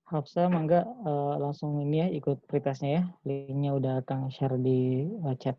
Hafsa, mangga langsung ini ya ikut pretestnya ya. Linknya udah Kang share di chat.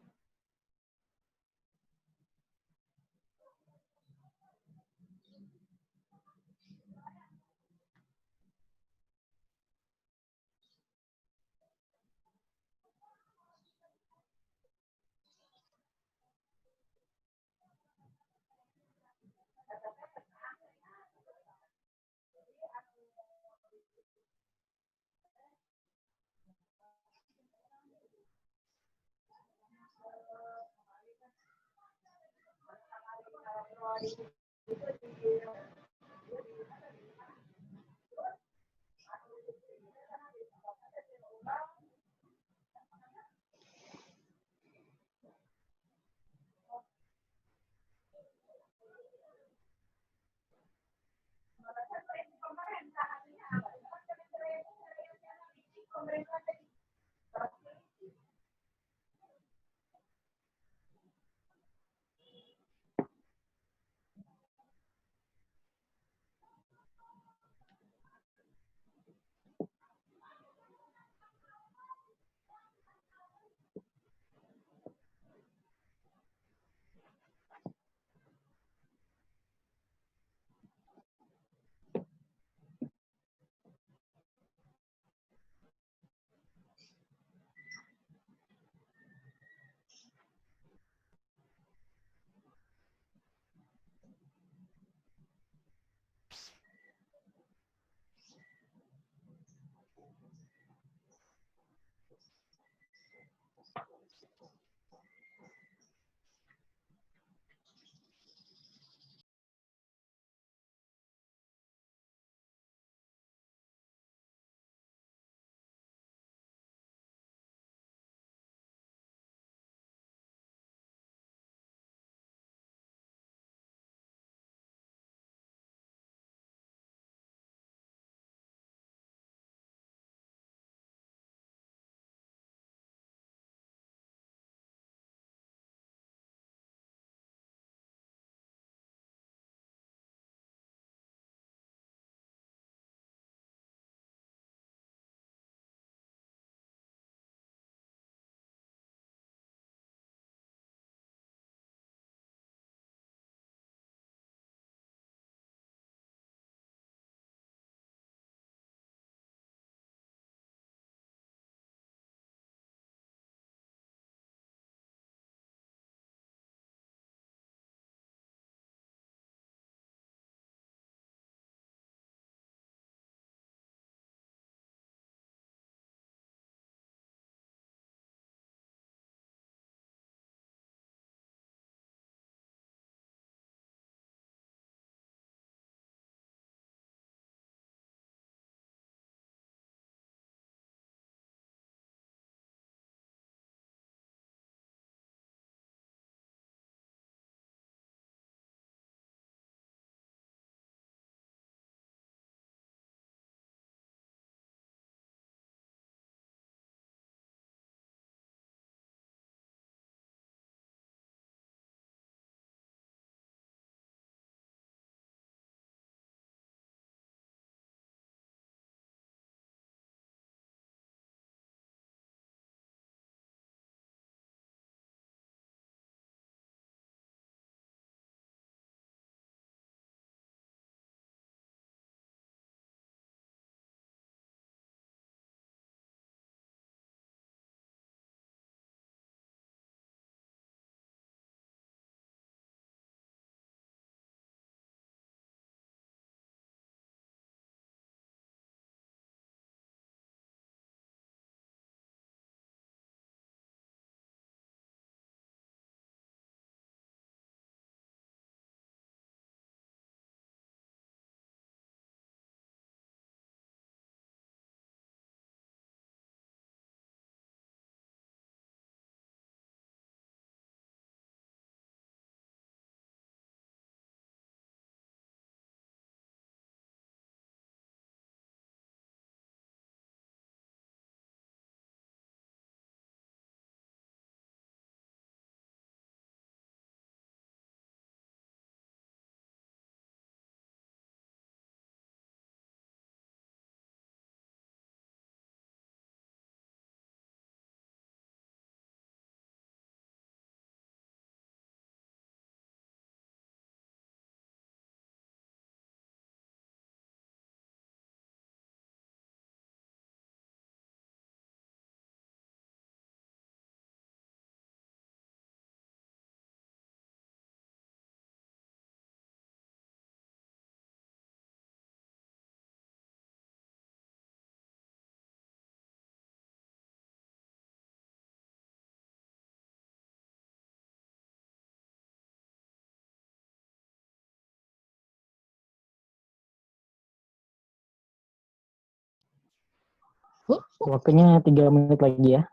Waktunya 3 menit lagi ya.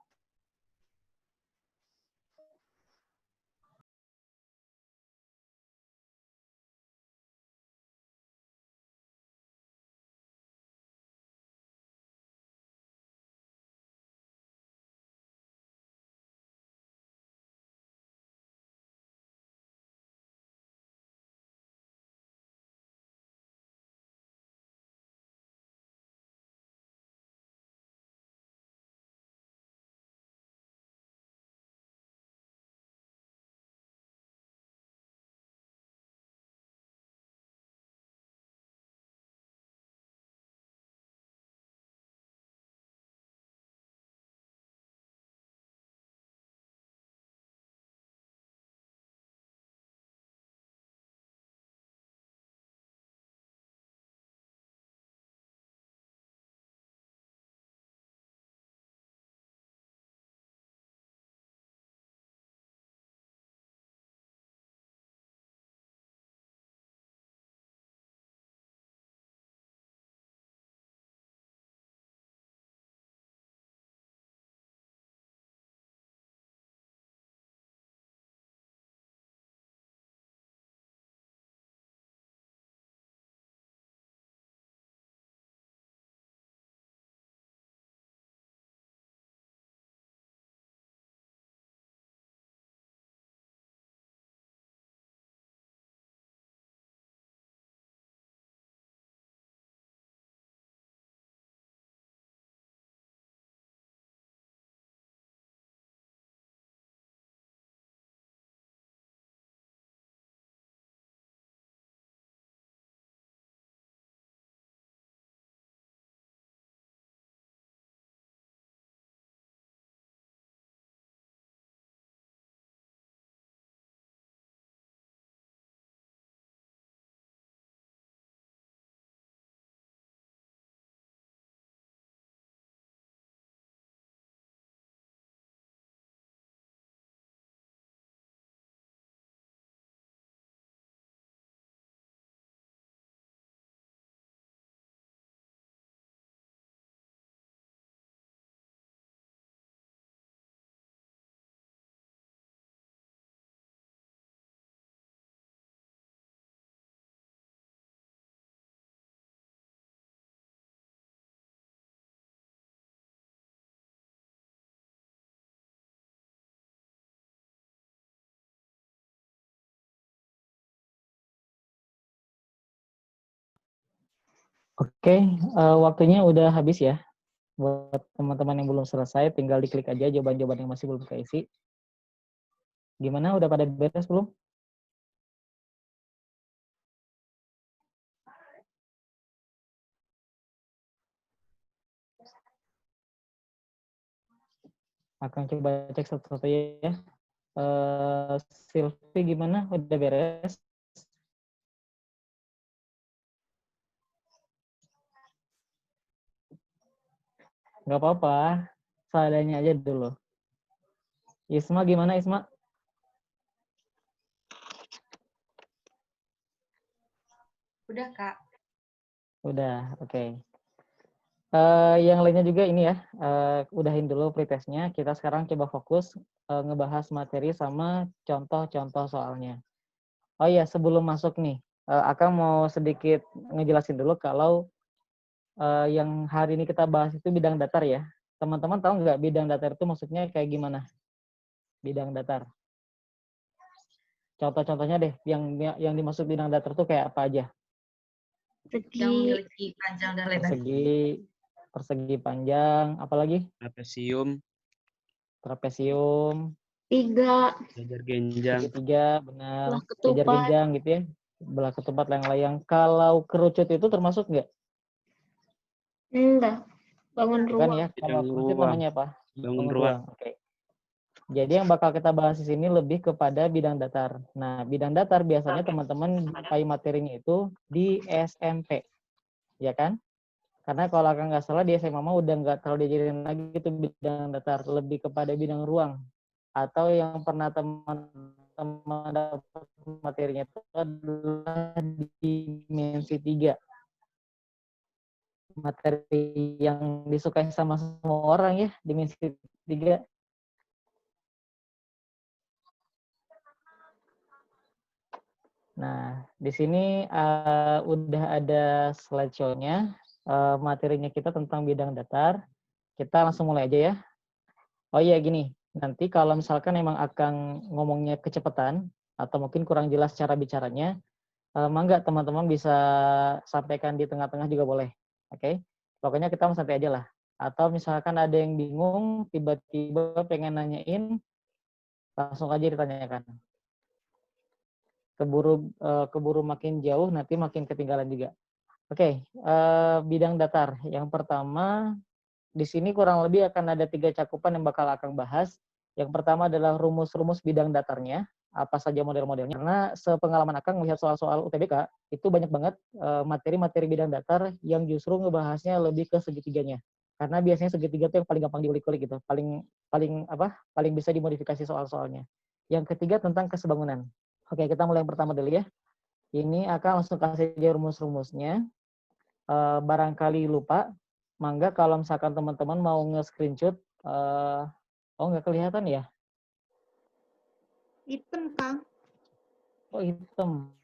Oke, waktunya udah habis ya. Buat teman-teman yang belum selesai, tinggal diklik aja jawaban-jawaban yang masih belum keisi. Gimana, udah pada beres belum? Akan coba cek satu-satu ya. Silvi gimana, udah beres? Nggak apa-apa, seadanya aja dulu. Isma gimana, Isma? Udah, Kak. Udah, oke. Yang lainnya juga ini ya, udahin dulu pretestnya. Kita sekarang coba fokus ngebahas materi sama contoh-contoh soalnya. Oh iya, sebelum masuk nih, Akang mau sedikit ngejelasin dulu kalau yang hari ini kita bahas itu bidang datar ya. Teman-teman tahu nggak bidang datar itu maksudnya kayak gimana? Bidang datar. Contoh-contohnya deh, yang dimaksud bidang datar itu kayak apa aja? Yang memiliki panjang dan lebar. Persegi panjang, apalagi? Trapesium, Trapesium, Tiga. jajar genjang, segitiga, benar. Belah Jajar ketupat. genjang gitu ya. Belah ketupat layang-layang. Kalau kerucut itu termasuk nggak? Enggak. Bangun Bukan ruang. ya. Kalau bidang kerucut ruang, namanya apa? bangun Bangun ruang. ruang. Oke. Jadi yang bakal kita bahas di sini lebih kepada bidang datar. Nah, bidang datar biasanya teman-teman jumpai materinya itu di SMP, ya kan? Karena kalau nggak salah di SMA mah udah nggak terlalu diajarin lagi itu bidang datar, lebih kepada bidang ruang. Atau yang pernah teman-teman dapat materinya itu adalah dimensi 3. materi yang disukai sama semua orang ya, dimensi 3. Nah, di sini udah ada slideshow-nya, materinya kita tentang bidang datar. Kita langsung mulai aja ya. Oh iya gini, nanti kalau misalkan emang akan ngomongnya kecepatan, atau mungkin kurang jelas cara bicaranya, mangga teman-teman bisa sampaikan di tengah-tengah juga boleh. Oke? Pokoknya kita mau santai aja lah. Atau misalkan ada yang bingung, tiba-tiba pengen nanyain, langsung aja ditanyakan. Keburu makin jauh, nanti makin ketinggalan juga. Oke, bidang datar. Yang pertama, di sini kurang lebih akan ada 3 cakupan yang bakal akan bahas. Yang pertama adalah rumus-rumus bidang datarnya, apa saja model-modelnya. Karena sepengalaman akan melihat soal-soal UTBK, itu banyak banget materi-materi bidang datar yang justru ngebahasnya lebih ke segitiganya. Karena biasanya segitiga itu yang paling gampang diulik-ulik gitu, paling bisa dimodifikasi soal-soalnya. Yang ketiga tentang kesebangunan. Oke, kita mulai yang pertama dulu ya. Ini akan langsung kasih aja rumus-rumusnya. Barangkali lupa, mangga kalau misalkan teman-teman mau nge-screenshot, oh nggak kelihatan ya? Hitam, Kang. Oh hitam.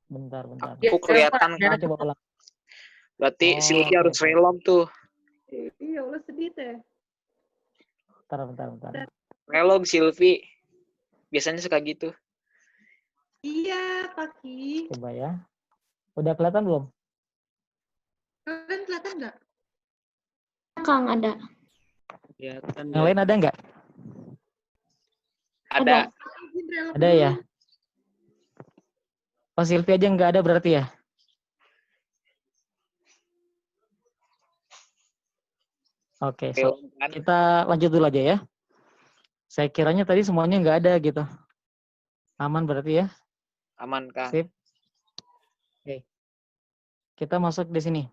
Bentar. Aku kelihatan Kita kan. coba ulang. Berarti Oh, Silvi harus oke. relom tuh. Iya, Allah sedih teh. Bentar. Relom Silvi. Biasanya suka gitu. Iya, Paki. Coba ya. Udah kelihatan belum? Kalian kelihatan nggak? Kang ada. Kelihatan Yang lain ada nggak? Ada. Ada ya? Oh Silvi aja nggak ada berarti ya? Oke, so Relom kan. kita lanjut dulu aja ya. Saya kiranya tadi semuanya nggak ada gitu. Aman berarti ya? Aman, Kang. Sip. Oke. Kita masuk di sini.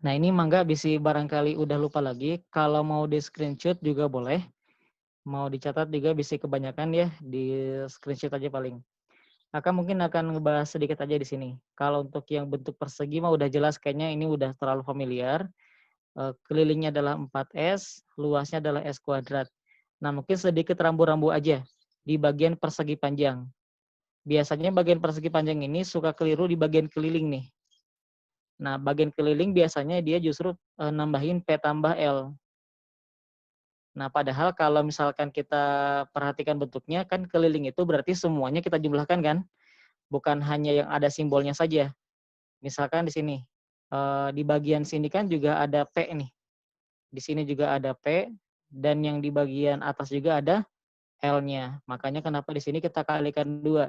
Nah, ini mangga bisa barangkali udah lupa lagi. Kalau mau di screenshot juga boleh. Mau dicatat juga bisa kebanyakan ya. Di screenshot aja paling. Mungkin akan ngebahas sedikit aja di sini. Kalau untuk yang bentuk persegi mah udah jelas kayaknya ini udah terlalu familiar. Kelilingnya adalah 4S, luasnya adalah S kuadrat. Nah, mungkin sedikit rambu-rambu aja di bagian persegi panjang. Biasanya bagian persegi panjang ini suka keliru di bagian keliling nih. Nah, bagian keliling biasanya dia justru nambahin P tambah L. Nah, padahal kalau misalkan kita perhatikan bentuknya, kan keliling itu berarti semuanya kita jumlahkan kan? Bukan hanya yang ada simbolnya saja. Misalkan di sini, di bagian sini kan juga ada P nih. Di sini juga ada P, dan yang di bagian atas juga ada L-nya. Makanya kenapa di sini kita kalikan 2.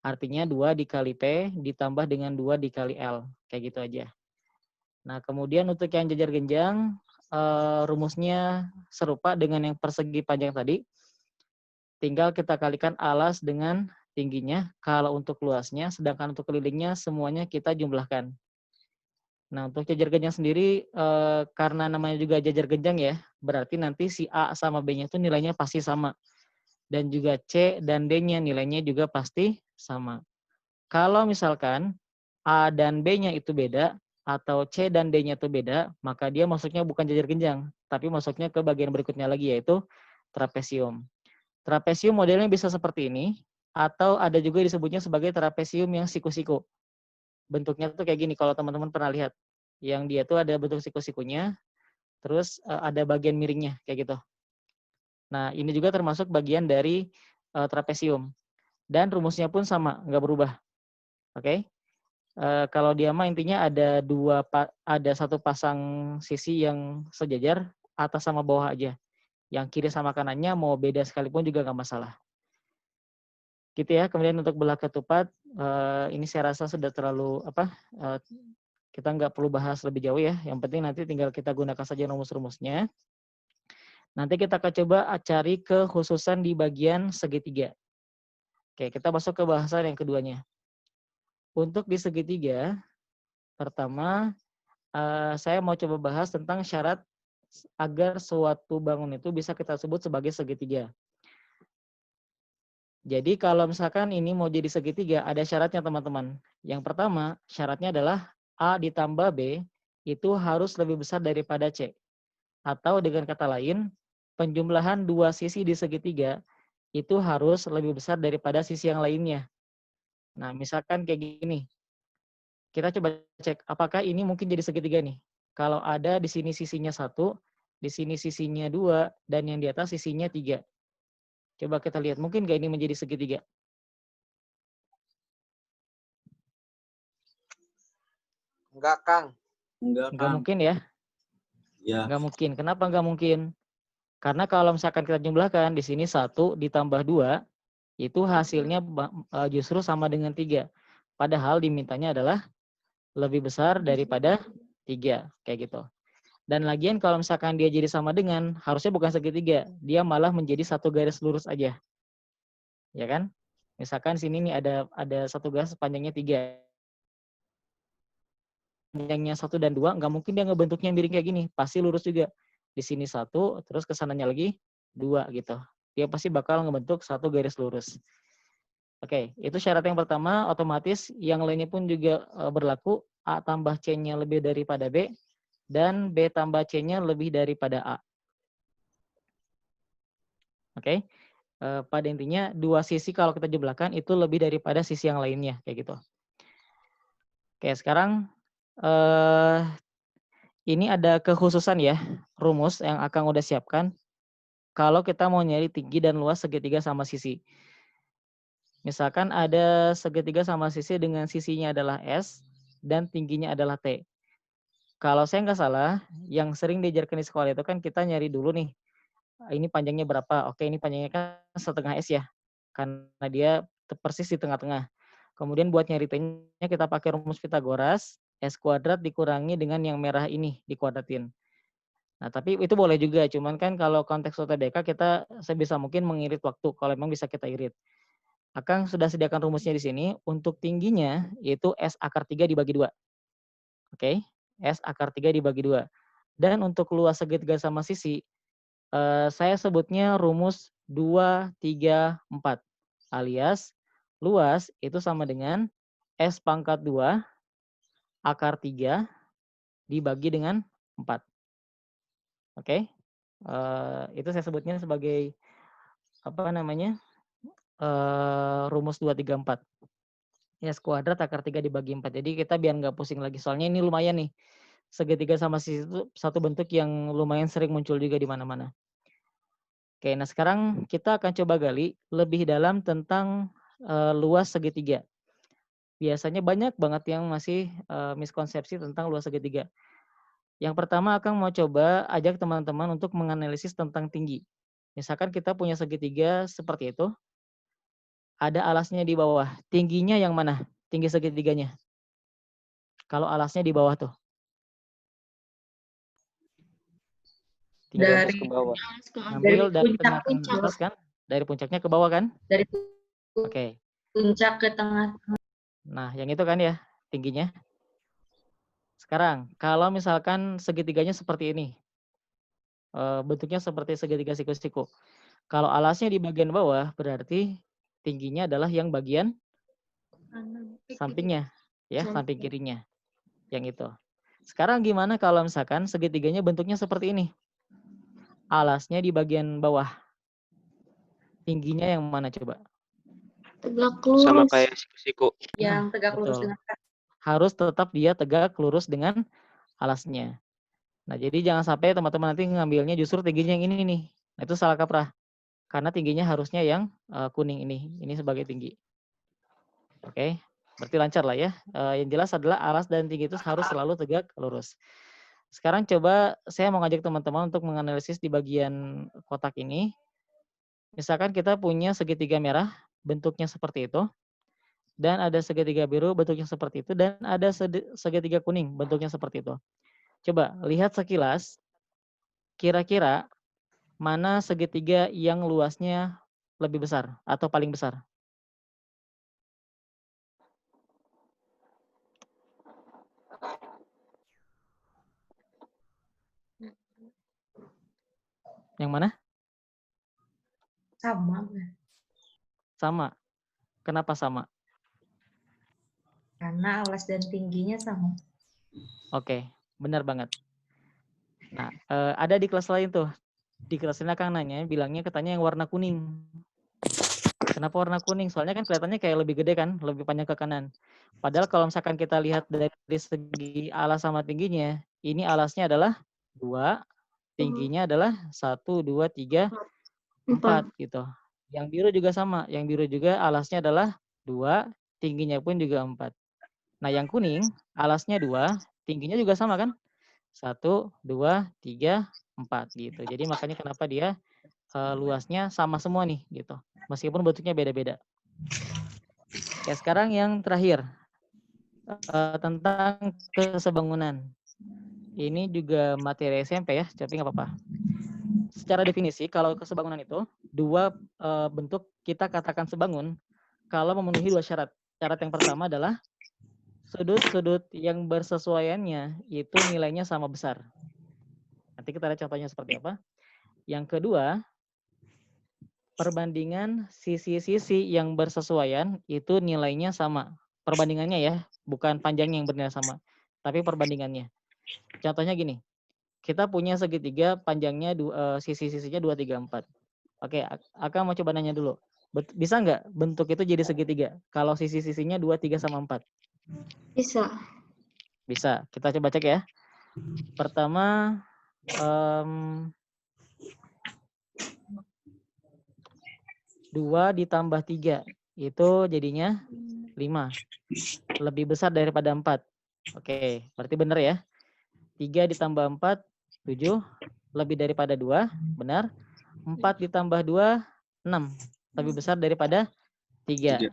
Artinya 2 dikali P ditambah dengan 2 dikali L. Kayak gitu aja. Nah, kemudian untuk yang jajar genjang, rumusnya serupa dengan yang persegi panjang tadi. Tinggal kita kalikan alas dengan tingginya kalau untuk luasnya, sedangkan untuk kelilingnya semuanya kita jumlahkan. Nah, untuk jajar genjang sendiri, karena namanya juga jajar genjang ya, berarti nanti si A sama B-nya itu nilainya pasti sama. Dan juga C dan D-nya nilainya juga pasti sama. Kalau misalkan A dan B-nya itu beda, atau C dan D-nya itu beda, maka dia masuknya bukan jajar genjang, tapi masuknya ke bagian berikutnya lagi, yaitu trapesium. Trapesium modelnya bisa seperti ini, atau ada juga disebutnya sebagai trapesium yang siku-siku. Bentuknya tuh kayak gini, kalau teman-teman pernah lihat. Yang dia tuh ada bentuk siku-sikunya, terus ada bagian miringnya, kayak gitu. Nah, ini juga termasuk bagian dari trapesium. Dan rumusnya pun sama, nggak berubah. Oke? Kalau dia mah intinya ada satu pasang sisi yang sejajar, atas sama bawah aja. Yang kiri sama kanannya mau beda sekalipun juga nggak masalah. Gitu ya. Kemudian untuk belah ketupat, ini saya rasa sudah terlalu kita nggak perlu bahas lebih jauh ya. Yang penting nanti tinggal kita gunakan saja rumus-rumusnya. Nanti kita akan coba cari kekhususan di bagian segitiga. Oke, kita masuk ke bahasan yang keduanya. Untuk di segitiga, pertama saya mau coba bahas tentang syarat agar suatu bangun itu bisa kita sebut sebagai segitiga. Jadi kalau misalkan ini mau jadi segitiga, ada syaratnya teman-teman. Yang pertama, syaratnya adalah A ditambah B itu harus lebih besar daripada C. Atau dengan kata lain, penjumlahan dua sisi di segitiga itu harus lebih besar daripada sisi yang lainnya. Nah, misalkan kayak gini. Kita coba cek apakah ini mungkin jadi segitiga nih. Kalau ada di sini sisinya 1, di sini sisinya 2, dan yang di atas sisinya 3. Coba kita lihat, mungkin nggak ini menjadi segitiga? Enggak, Kang. Nggak mungkin ya? Ya. Nggak mungkin. Kenapa nggak mungkin? Karena kalau misalkan kita jumlahkan, di sini 1 ditambah 2, itu hasilnya justru sama dengan 3. Padahal dimintanya adalah lebih besar daripada 3. Kayak gitu. Dan lagian kalau misalkan dia jadi sama dengan, harusnya bukan segitiga. Dia malah menjadi satu garis lurus aja. Ya kan? Misalkan sini nih ada satu garis panjangnya 3. Panjangnya 1 dan 2, nggak mungkin dia ngebentuknya miring kayak gini. Pasti lurus juga. Di sini 1, terus kesananya lagi 2 gitu. Dia pasti bakal ngebentuk satu garis lurus. Oke, itu syarat yang pertama, otomatis yang lainnya pun juga berlaku. A tambah C-nya lebih daripada B, dan B tambah C-nya lebih daripada A. Oke, pada intinya dua sisi kalau kita jumlahkan itu lebih daripada sisi yang lainnya, kayak gitu. Oke, sekarang ini ada kekhususan ya, rumus yang Akang udah siapkan. Kalau kita mau nyari tinggi dan luas segitiga sama sisi. Misalkan ada segitiga sama sisi dengan sisinya adalah S dan tingginya adalah T. Kalau saya nggak salah, yang sering diajarkan di sekolah itu kan kita nyari dulu nih, ini panjangnya berapa? Oke, ini panjangnya kan setengah S ya, karena dia persis di tengah-tengah. Kemudian buat nyari T-nya kita pakai rumus Pitagoras, S kuadrat dikurangi dengan yang merah ini, dikuadratin. Nah, tapi itu boleh juga, cuman kan kalau konteks UTBK kita sebisa mungkin mengirit waktu, kalau memang bisa kita irit. Akang sudah sediakan rumusnya di sini, untuk tingginya itu S akar 3 dibagi 2. Oke, S akar 3 dibagi 2. Dan untuk luas segitiga sama sisi, saya sebutnya rumus 2, 3, 4. Alias, luas itu sama dengan S pangkat 2 akar 3 dibagi dengan 4. Oke, itu saya sebutnya sebagai, apa namanya, rumus 2, 3, 4. S kuadrat akar 3 dibagi 4. Jadi kita biar nggak pusing lagi, soalnya ini lumayan nih. Segitiga sama sisi itu satu bentuk yang lumayan sering muncul juga di mana-mana. Oke, nah sekarang kita akan coba gali lebih dalam tentang luas segitiga. Biasanya banyak banget yang masih miskonsepsi tentang luas segitiga. Yang pertama Akang mau coba ajak teman-teman untuk menganalisis tentang tinggi. Misalkan kita punya segitiga seperti itu, ada alasnya di bawah. Tingginya yang mana? Tinggi segitiganya. Kalau alasnya di bawah tuh. Dari ke bawah. Ambil dari tengah ke puncak-puncak. atas kan? Dari puncaknya ke bawah kan? Dari Oke. puncak ke tengah. Nah, yang itu kan ya tingginya. Sekarang, kalau misalkan segitiganya seperti ini. Bentuknya seperti segitiga siku-siku. Kalau alasnya di bagian bawah, berarti tingginya adalah yang bagian sampingnya. Ya, samping kirinya. Yang itu. Sekarang gimana kalau misalkan segitiganya bentuknya seperti ini? Alasnya di bagian bawah. Tingginya yang mana coba? Tegak lurus. Sama kayak siku-siku. Yang tegak lurus Betul. dengan kaki. Harus tetap dia tegak lurus dengan alasnya. Nah, jadi jangan sampai teman-teman nanti ngambilnya justru tingginya yang ini nih. Nah, itu salah kaprah. Karena tingginya harusnya yang kuning ini. Ini sebagai tinggi. Oke, berarti lancar lah ya. Yang jelas adalah alas dan tinggi itu harus selalu tegak lurus. Sekarang coba saya mau ngajak teman-teman untuk menganalisis di bagian kotak ini. Misalkan kita punya segitiga merah, bentuknya seperti itu. Dan ada segitiga biru, bentuknya seperti itu. Dan ada segitiga kuning, bentuknya seperti itu. Coba lihat sekilas, kira-kira mana segitiga yang luasnya lebih besar atau paling besar? Yang mana? Sama. Sama. Kenapa sama? Karena alas dan tingginya sama. Oke. Benar banget. Nah, ada di kelas lain tuh. Di kelas lain Kang nanya, bilangnya katanya yang warna kuning. Kenapa warna kuning? Soalnya kan kelihatannya kayak lebih gede kan, lebih panjang ke kanan. Padahal kalau misalkan kita lihat dari segi alas sama tingginya, ini alasnya adalah 2, tingginya adalah 1, 2, 3, 4 gitu. Yang biru juga sama, yang biru juga alasnya adalah 2, tingginya pun juga 4. Nah, yang kuning alasnya 2, tingginya juga sama kan? 1, 2, 3, 4 gitu. Jadi makanya kenapa dia luasnya sama semua nih gitu. Meskipun bentuknya beda-beda. Oke, sekarang yang terakhir tentang kesebangunan. Ini juga materi SMP ya, tapi nggak apa-apa. Secara definisi, kalau kesebangunan itu dua bentuk kita katakan sebangun kalau memenuhi 2 syarat. Syarat yang pertama adalah sudut-sudut yang bersesuaiannya itu nilainya sama besar. Nanti kita lihat contohnya seperti apa. Yang kedua, perbandingan sisi-sisi yang bersesuaian itu nilainya sama. Perbandingannya ya, bukan panjangnya yang bernilai sama, tapi perbandingannya. Contohnya gini, kita punya segitiga panjangnya sisi-sisinya 2, 3, 4. Oke, Akang mau coba nanya dulu. Bisa nggak bentuk itu jadi segitiga kalau sisi-sisinya 2, 3, sama 4? Bisa. Bisa. Kita coba cek ya. Pertama, 2 ditambah 3 itu jadinya 5. Lebih besar daripada 4. Oke, berarti benar ya. 3 ditambah 4, 7. Lebih daripada 2, benar. 4 ditambah 2, 6. Lebih besar daripada 3.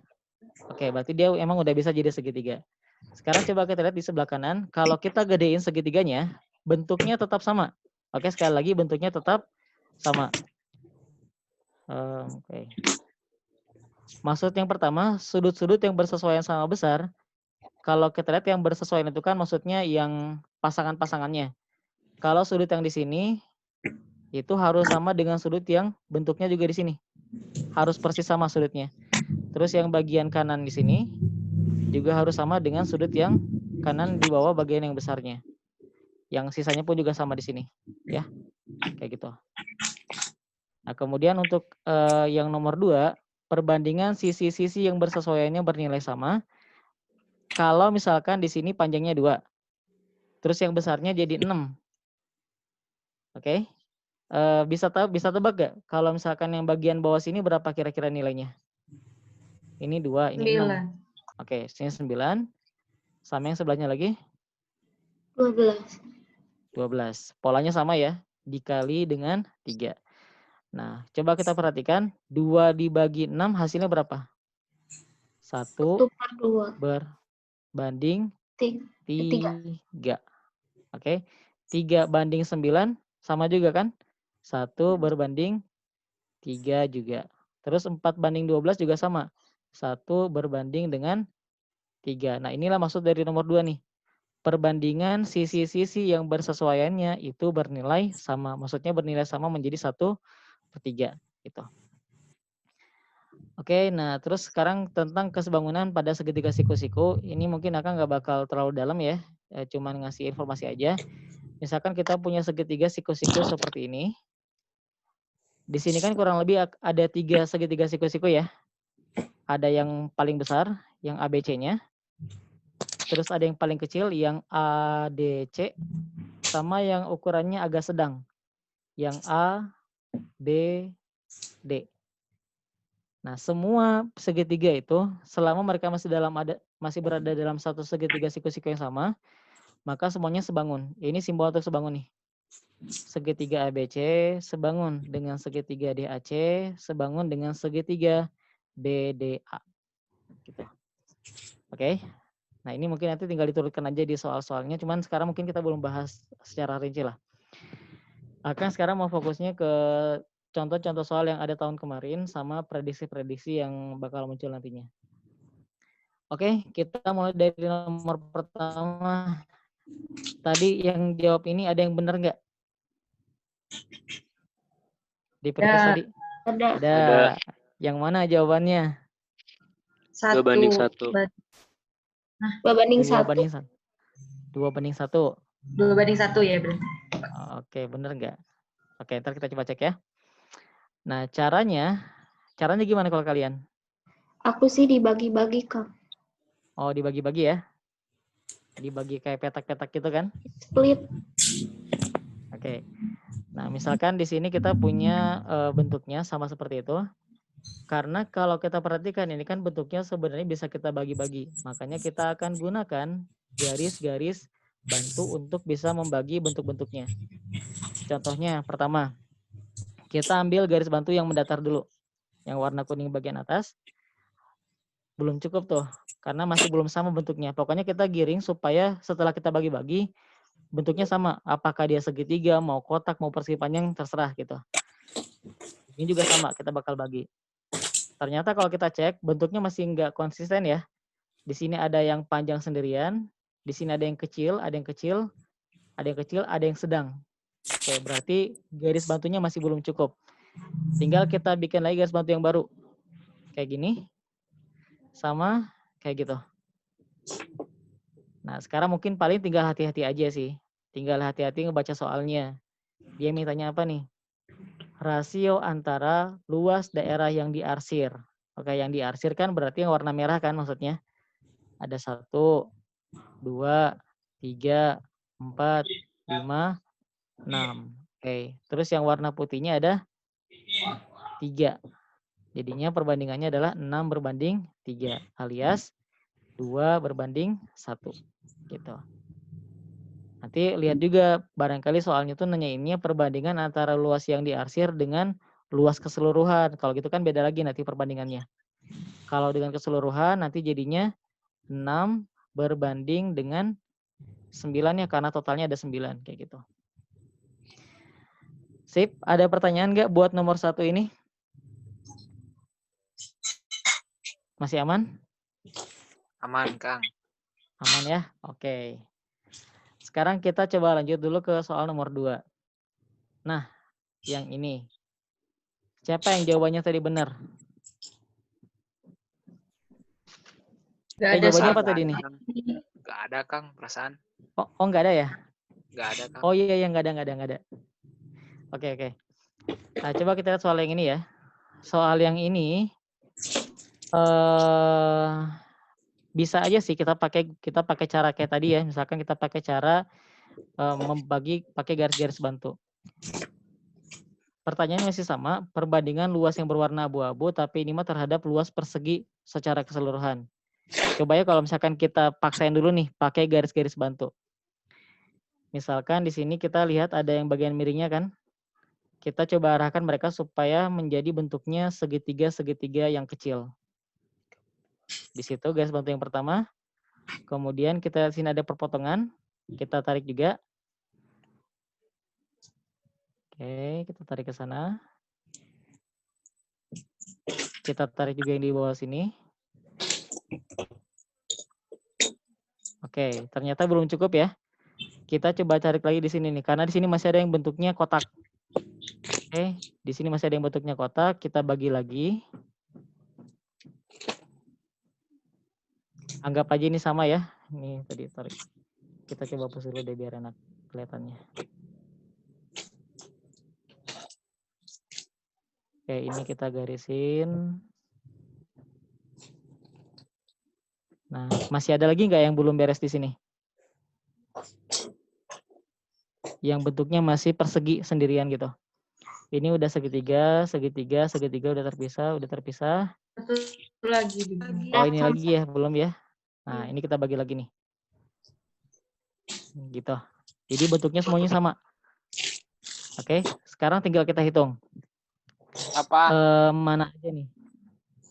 Oke, berarti dia emang udah bisa jadi segitiga. Sekarang coba kita lihat di sebelah kanan. Kalau kita gedein segitiganya, bentuknya tetap sama. Oke, sekali lagi bentuknya tetap sama. Oke. Maksud yang pertama, sudut-sudut yang bersesuaian sama besar. Kalau kita lihat yang bersesuaian itu kan maksudnya yang pasangan-pasangannya. Kalau sudut yang di sini itu harus sama dengan sudut yang bentuknya juga di sini. Harus persis sama sudutnya. Terus yang bagian kanan di sini juga harus sama dengan sudut yang kanan di bawah bagian yang besarnya. Yang sisanya pun juga sama di sini, ya. Kayak gitu. Nah, kemudian untuk yang nomor 2, perbandingan sisi-sisi yang bersesuaiannya bernilai sama. Kalau misalkan di sini panjangnya 2. Terus yang besarnya jadi 6. Oke. Bisa tebak gak? Kalau misalkan yang bagian bawah sini berapa kira-kira nilainya? Ini 2, ini 6. 9. Oke, sini 9. Sama yang sebelahnya lagi? 12. 12. Polanya sama ya, dikali dengan 3. Nah, coba kita perhatikan, 2 dibagi 6 hasilnya berapa? 1 1/2. berbanding 3. 3. Oke, 3 banding 9 sama juga kan? 1 berbanding 3 juga. Terus 4 banding 12 juga sama. 1 berbanding dengan 3. Nah, inilah maksud dari nomor 2 nih. Perbandingan sisi-sisi yang bersesuaiannya itu bernilai sama. Maksudnya bernilai sama menjadi 1/3 gitu. Oke, nah terus sekarang tentang kesebangunan pada segitiga siku-siku. Ini mungkin akan nggak bakal terlalu dalam ya. Cuman ngasih informasi aja. Misalkan kita punya segitiga siku-siku seperti ini. Di sini kan kurang lebih ada 3 segitiga siku-siku ya. Ada yang paling besar, yang ABC-nya. Terus ada yang paling kecil, yang ADC. Sama yang ukurannya agak sedang, yang A, B, D. Nah, semua segitiga itu, selama mereka masih berada dalam satu segitiga siku-siku yang sama, maka semuanya sebangun. Ini simbol untuk sebangun nih. Segitiga ABC sebangun dengan segitiga DAC, sebangun dengan segitiga BDA. Gitu. Oke. Nah, ini mungkin nanti tinggal diturutkan aja di soal-soalnya, cuman sekarang mungkin kita belum bahas secara rinci lah. Akan sekarang mau fokusnya ke contoh-contoh soal yang ada tahun kemarin sama prediksi-prediksi yang bakal muncul nantinya. Oke, kita mulai dari nomor pertama. Tadi yang jawab ini ada yang benar nggak? Di pretest tadi? Ada. Yang mana jawabannya? 2 banding 1. 2 banding 1. 2 banding 1. 2:1 ya berarti. Oke, bener nggak? Oke, ntar kita coba cek ya. Nah, caranya gimana kalau kalian? Aku sih dibagi-bagi, Kak. Oh, dibagi-bagi ya? Dibagi kayak petak-petak gitu kan? Split. Oke. Nah, misalkan di sini kita punya bentuknya sama seperti itu. Karena kalau kita perhatikan ini kan bentuknya sebenarnya bisa kita bagi-bagi. Makanya kita akan gunakan garis-garis bantu untuk bisa membagi bentuk-bentuknya. Contohnya pertama, kita ambil garis bantu yang mendatar dulu. Yang warna kuning bagian atas. Belum cukup tuh, karena masih belum sama bentuknya. Pokoknya kita giring supaya setelah kita bagi-bagi, bentuknya sama. Apakah dia segitiga, mau kotak, mau persegi panjang, terserah gitu. Ini juga sama, kita bakal bagi. Ternyata kalau kita cek, bentuknya masih nggak konsisten ya. Di sini ada yang panjang sendirian, di sini ada yang kecil, ada yang kecil, ada yang kecil, ada yang sedang. Oke, berarti garis bantunya masih belum cukup. Tinggal kita bikin lagi garis bantu yang baru. Kayak gini. Sama kayak gitu. Nah, sekarang mungkin paling tinggal hati-hati aja sih. Tinggal hati-hati ngebaca soalnya. Dia mintanya apa nih? Rasio antara luas daerah yang diarsir. Oke, yang diarsir kan berarti yang warna merah kan maksudnya. Ada 1, 2, 3, 4, 5, 6. Oke, terus yang warna putihnya ada 3. Jadinya perbandingannya adalah 6:3 alias 2:1 gitu. Nanti lihat juga barangkali soalnya tuh nanyainnya perbandingan antara luas yang diarsir dengan luas keseluruhan. Kalau gitu kan beda lagi nanti perbandingannya. Kalau dengan keseluruhan nanti jadinya 6 berbanding dengan 9 ya, karena totalnya ada 9 kayak gitu. Sip, ada pertanyaan nggak buat nomor 1 ini? Masih aman? Aman, Kang. Aman ya? Oke. Sekarang kita coba lanjut dulu ke soal nomor 2. Nah, yang ini. Siapa yang jawabannya tadi benar? Nggak ada Jawabannya soal. apa tadi nih? Gak ada, Kang, perasaan. Oh nggak ada ya? Gak ada, Kang. Oh iya, nggak ada. Oke. Nah, coba kita lihat soal yang ini ya. Soal yang ini bisa aja sih kita pakai cara kayak tadi ya. Misalkan kita pakai cara membagi pakai garis-garis bantu. Pertanyaannya masih sama, perbandingan luas yang berwarna abu-abu tapi ini mah terhadap luas persegi secara keseluruhan. Coba ya kalau misalkan kita paksain dulu nih pakai garis-garis bantu. Misalkan di sini kita lihat ada yang bagian miringnya kan. Kita coba arahkan mereka supaya menjadi bentuknya segitiga-segitiga yang kecil. Di situ garis bantu yang pertama. Kemudian kita sini ada perpotongan. Kita tarik juga. Oke, kita tarik ke sana. Kita tarik juga yang di bawah sini. Oke, ternyata belum cukup ya. Kita coba tarik lagi di sini nih, karena di sini masih ada yang bentuknya kotak. Oke, di sini masih ada yang bentuknya kotak. Kita bagi lagi. Anggap aja ini sama ya. Ini tadi tarik. Kita coba hapus dulu deh biar enak kelihatannya. Oke, ini kita garisin. Nah, masih ada lagi nggak yang belum beres di sini? Yang bentuknya masih persegi sendirian gitu. Ini udah segitiga udah terpisah. Satu lagi. Oh, ini lagi ya, belum ya. Nah, ini kita bagi lagi nih. Gitu. Jadi bentuknya semuanya sama. Oke, sekarang tinggal kita hitung. Apa? Mana aja nih?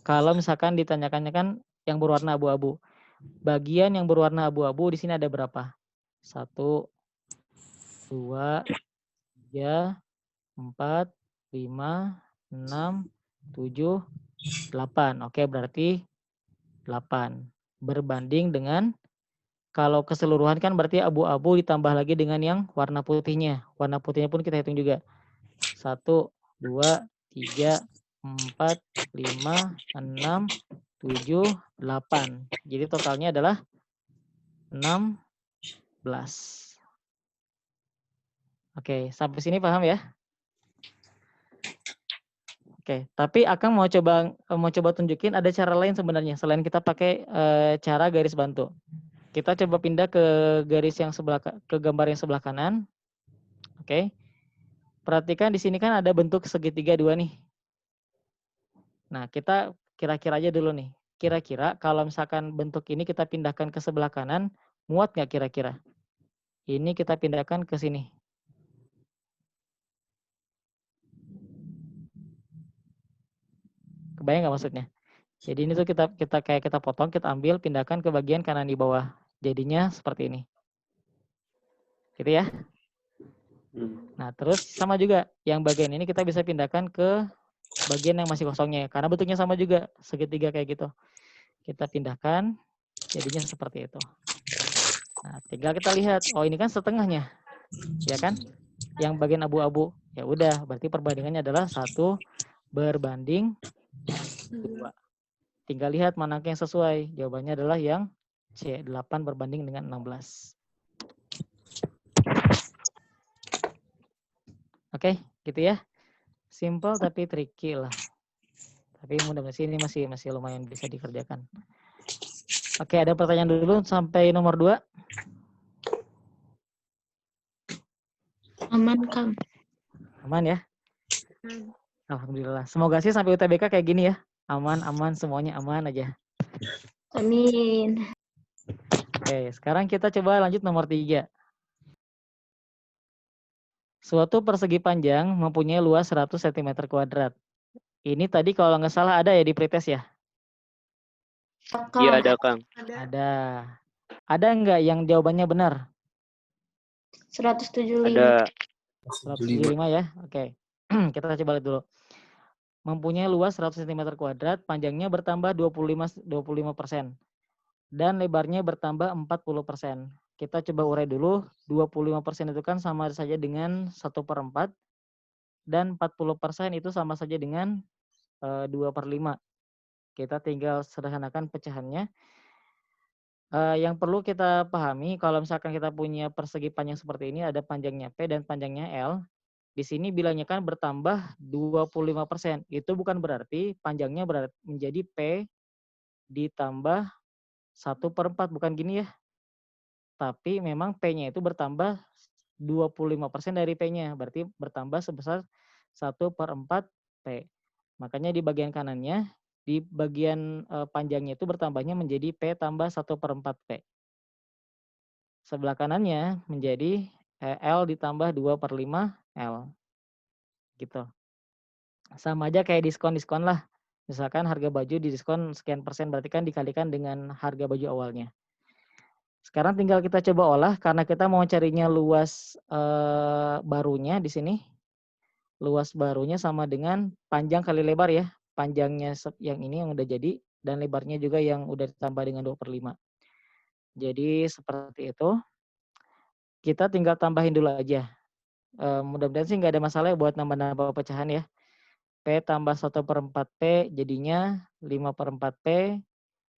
Kalau misalkan ditanyakannya kan yang berwarna abu-abu. Bagian yang berwarna abu-abu di sini ada berapa? 1, 2, 3, 4, 5, 6, 7, 8. Oke, berarti 8. Berbanding dengan kalau keseluruhan kan berarti abu-abu ditambah lagi dengan yang warna putihnya. Warna putihnya pun kita hitung juga. 1, 2, 3, 4, 5, 6, 7, 8. Jadi totalnya adalah 16. Oke, sampai sini paham ya? Oke, tapi Akang mau coba tunjukin ada cara lain sebenarnya selain kita pakai cara garis bantu. Kita coba pindah ke garis yang ke gambar yang sebelah kanan. Oke. Perhatikan di sini kan ada bentuk segitiga 2 nih. Nah, kita kira-kira aja dulu nih. Kira-kira kalau misalkan bentuk ini kita pindahkan ke sebelah kanan, muat nggak kira-kira? Ini kita pindahkan ke sini. Kebayang nggak maksudnya? Jadi ini tuh kita potong, kita ambil, pindahkan ke bagian kanan di bawah. Jadinya seperti ini. Gitu ya. Nah, terus sama juga. Yang bagian ini kita bisa pindahkan ke bagian yang masih kosongnya. Karena bentuknya sama juga. Segitiga kayak gitu. Kita pindahkan. Jadinya seperti itu. Nah, tinggal kita lihat. Oh, ini kan setengahnya. Ya kan? Yang bagian abu-abu. Ya udah, berarti perbandingannya adalah 1 berbanding 2. Tinggal lihat mana yang sesuai. Jawabannya adalah yang C, 8 berbanding dengan 16. Oke, gitu ya. Simple tapi tricky lah. Tapi mudah-mudahan ini masih lumayan bisa dikerjakan. Oke, ada pertanyaan dulu sampai nomor 2. Aman, Kang. Aman ya? Alhamdulillah. Semoga sih sampai UTBK kayak gini ya. Aman, semuanya aman aja. Amin. Oke, sekarang kita coba lanjut nomor 3. Suatu persegi panjang mempunyai luas 100 cm². Ini tadi kalau nggak salah ada ya di pretest ya? Iya Kang. ada Kang. Ada. Ada nggak yang jawabannya benar? 175. Ada. 175 ya. Oke. Kita coba lihat dulu. Mempunyai luas 100 cm², panjangnya bertambah 25%. Dan lebarnya bertambah 40%. Kita coba urai dulu. 25% itu kan sama saja dengan 1/4. Dan 40% itu sama saja dengan 2/5. Kita tinggal sederhanakan pecahannya. Yang perlu kita pahami, kalau misalkan kita punya persegi panjang seperti ini, ada panjangnya P dan panjangnya L. Di sini bilangnya kan bertambah 25%. Itu bukan berarti panjangnya menjadi P ditambah 1/4. Bukan gini ya. Tapi memang P-nya itu bertambah 25% dari P-nya. Berarti bertambah sebesar 1/4 P. Makanya di bagian kanannya, di bagian panjangnya itu bertambahnya menjadi P tambah 1/4 P. Sebelah kanannya menjadi L ditambah 2/5 L. Gitu. Sama aja kayak diskon-diskon lah. Misalkan harga baju di diskon sekian persen, berarti kan dikalikan dengan harga baju awalnya. Sekarang tinggal kita coba olah, karena kita mau carinya luas barunya di sini. Luas barunya sama dengan panjang kali lebar ya. Panjangnya yang ini yang udah jadi, dan lebarnya juga yang udah ditambah dengan 2/5. Jadi seperti itu. Kita tinggal tambahin dulu aja. Mudah-mudahan sih nggak ada masalah ya buat nambah-nambah pecahan ya. P tambah 1/4 P jadinya 5/4 P.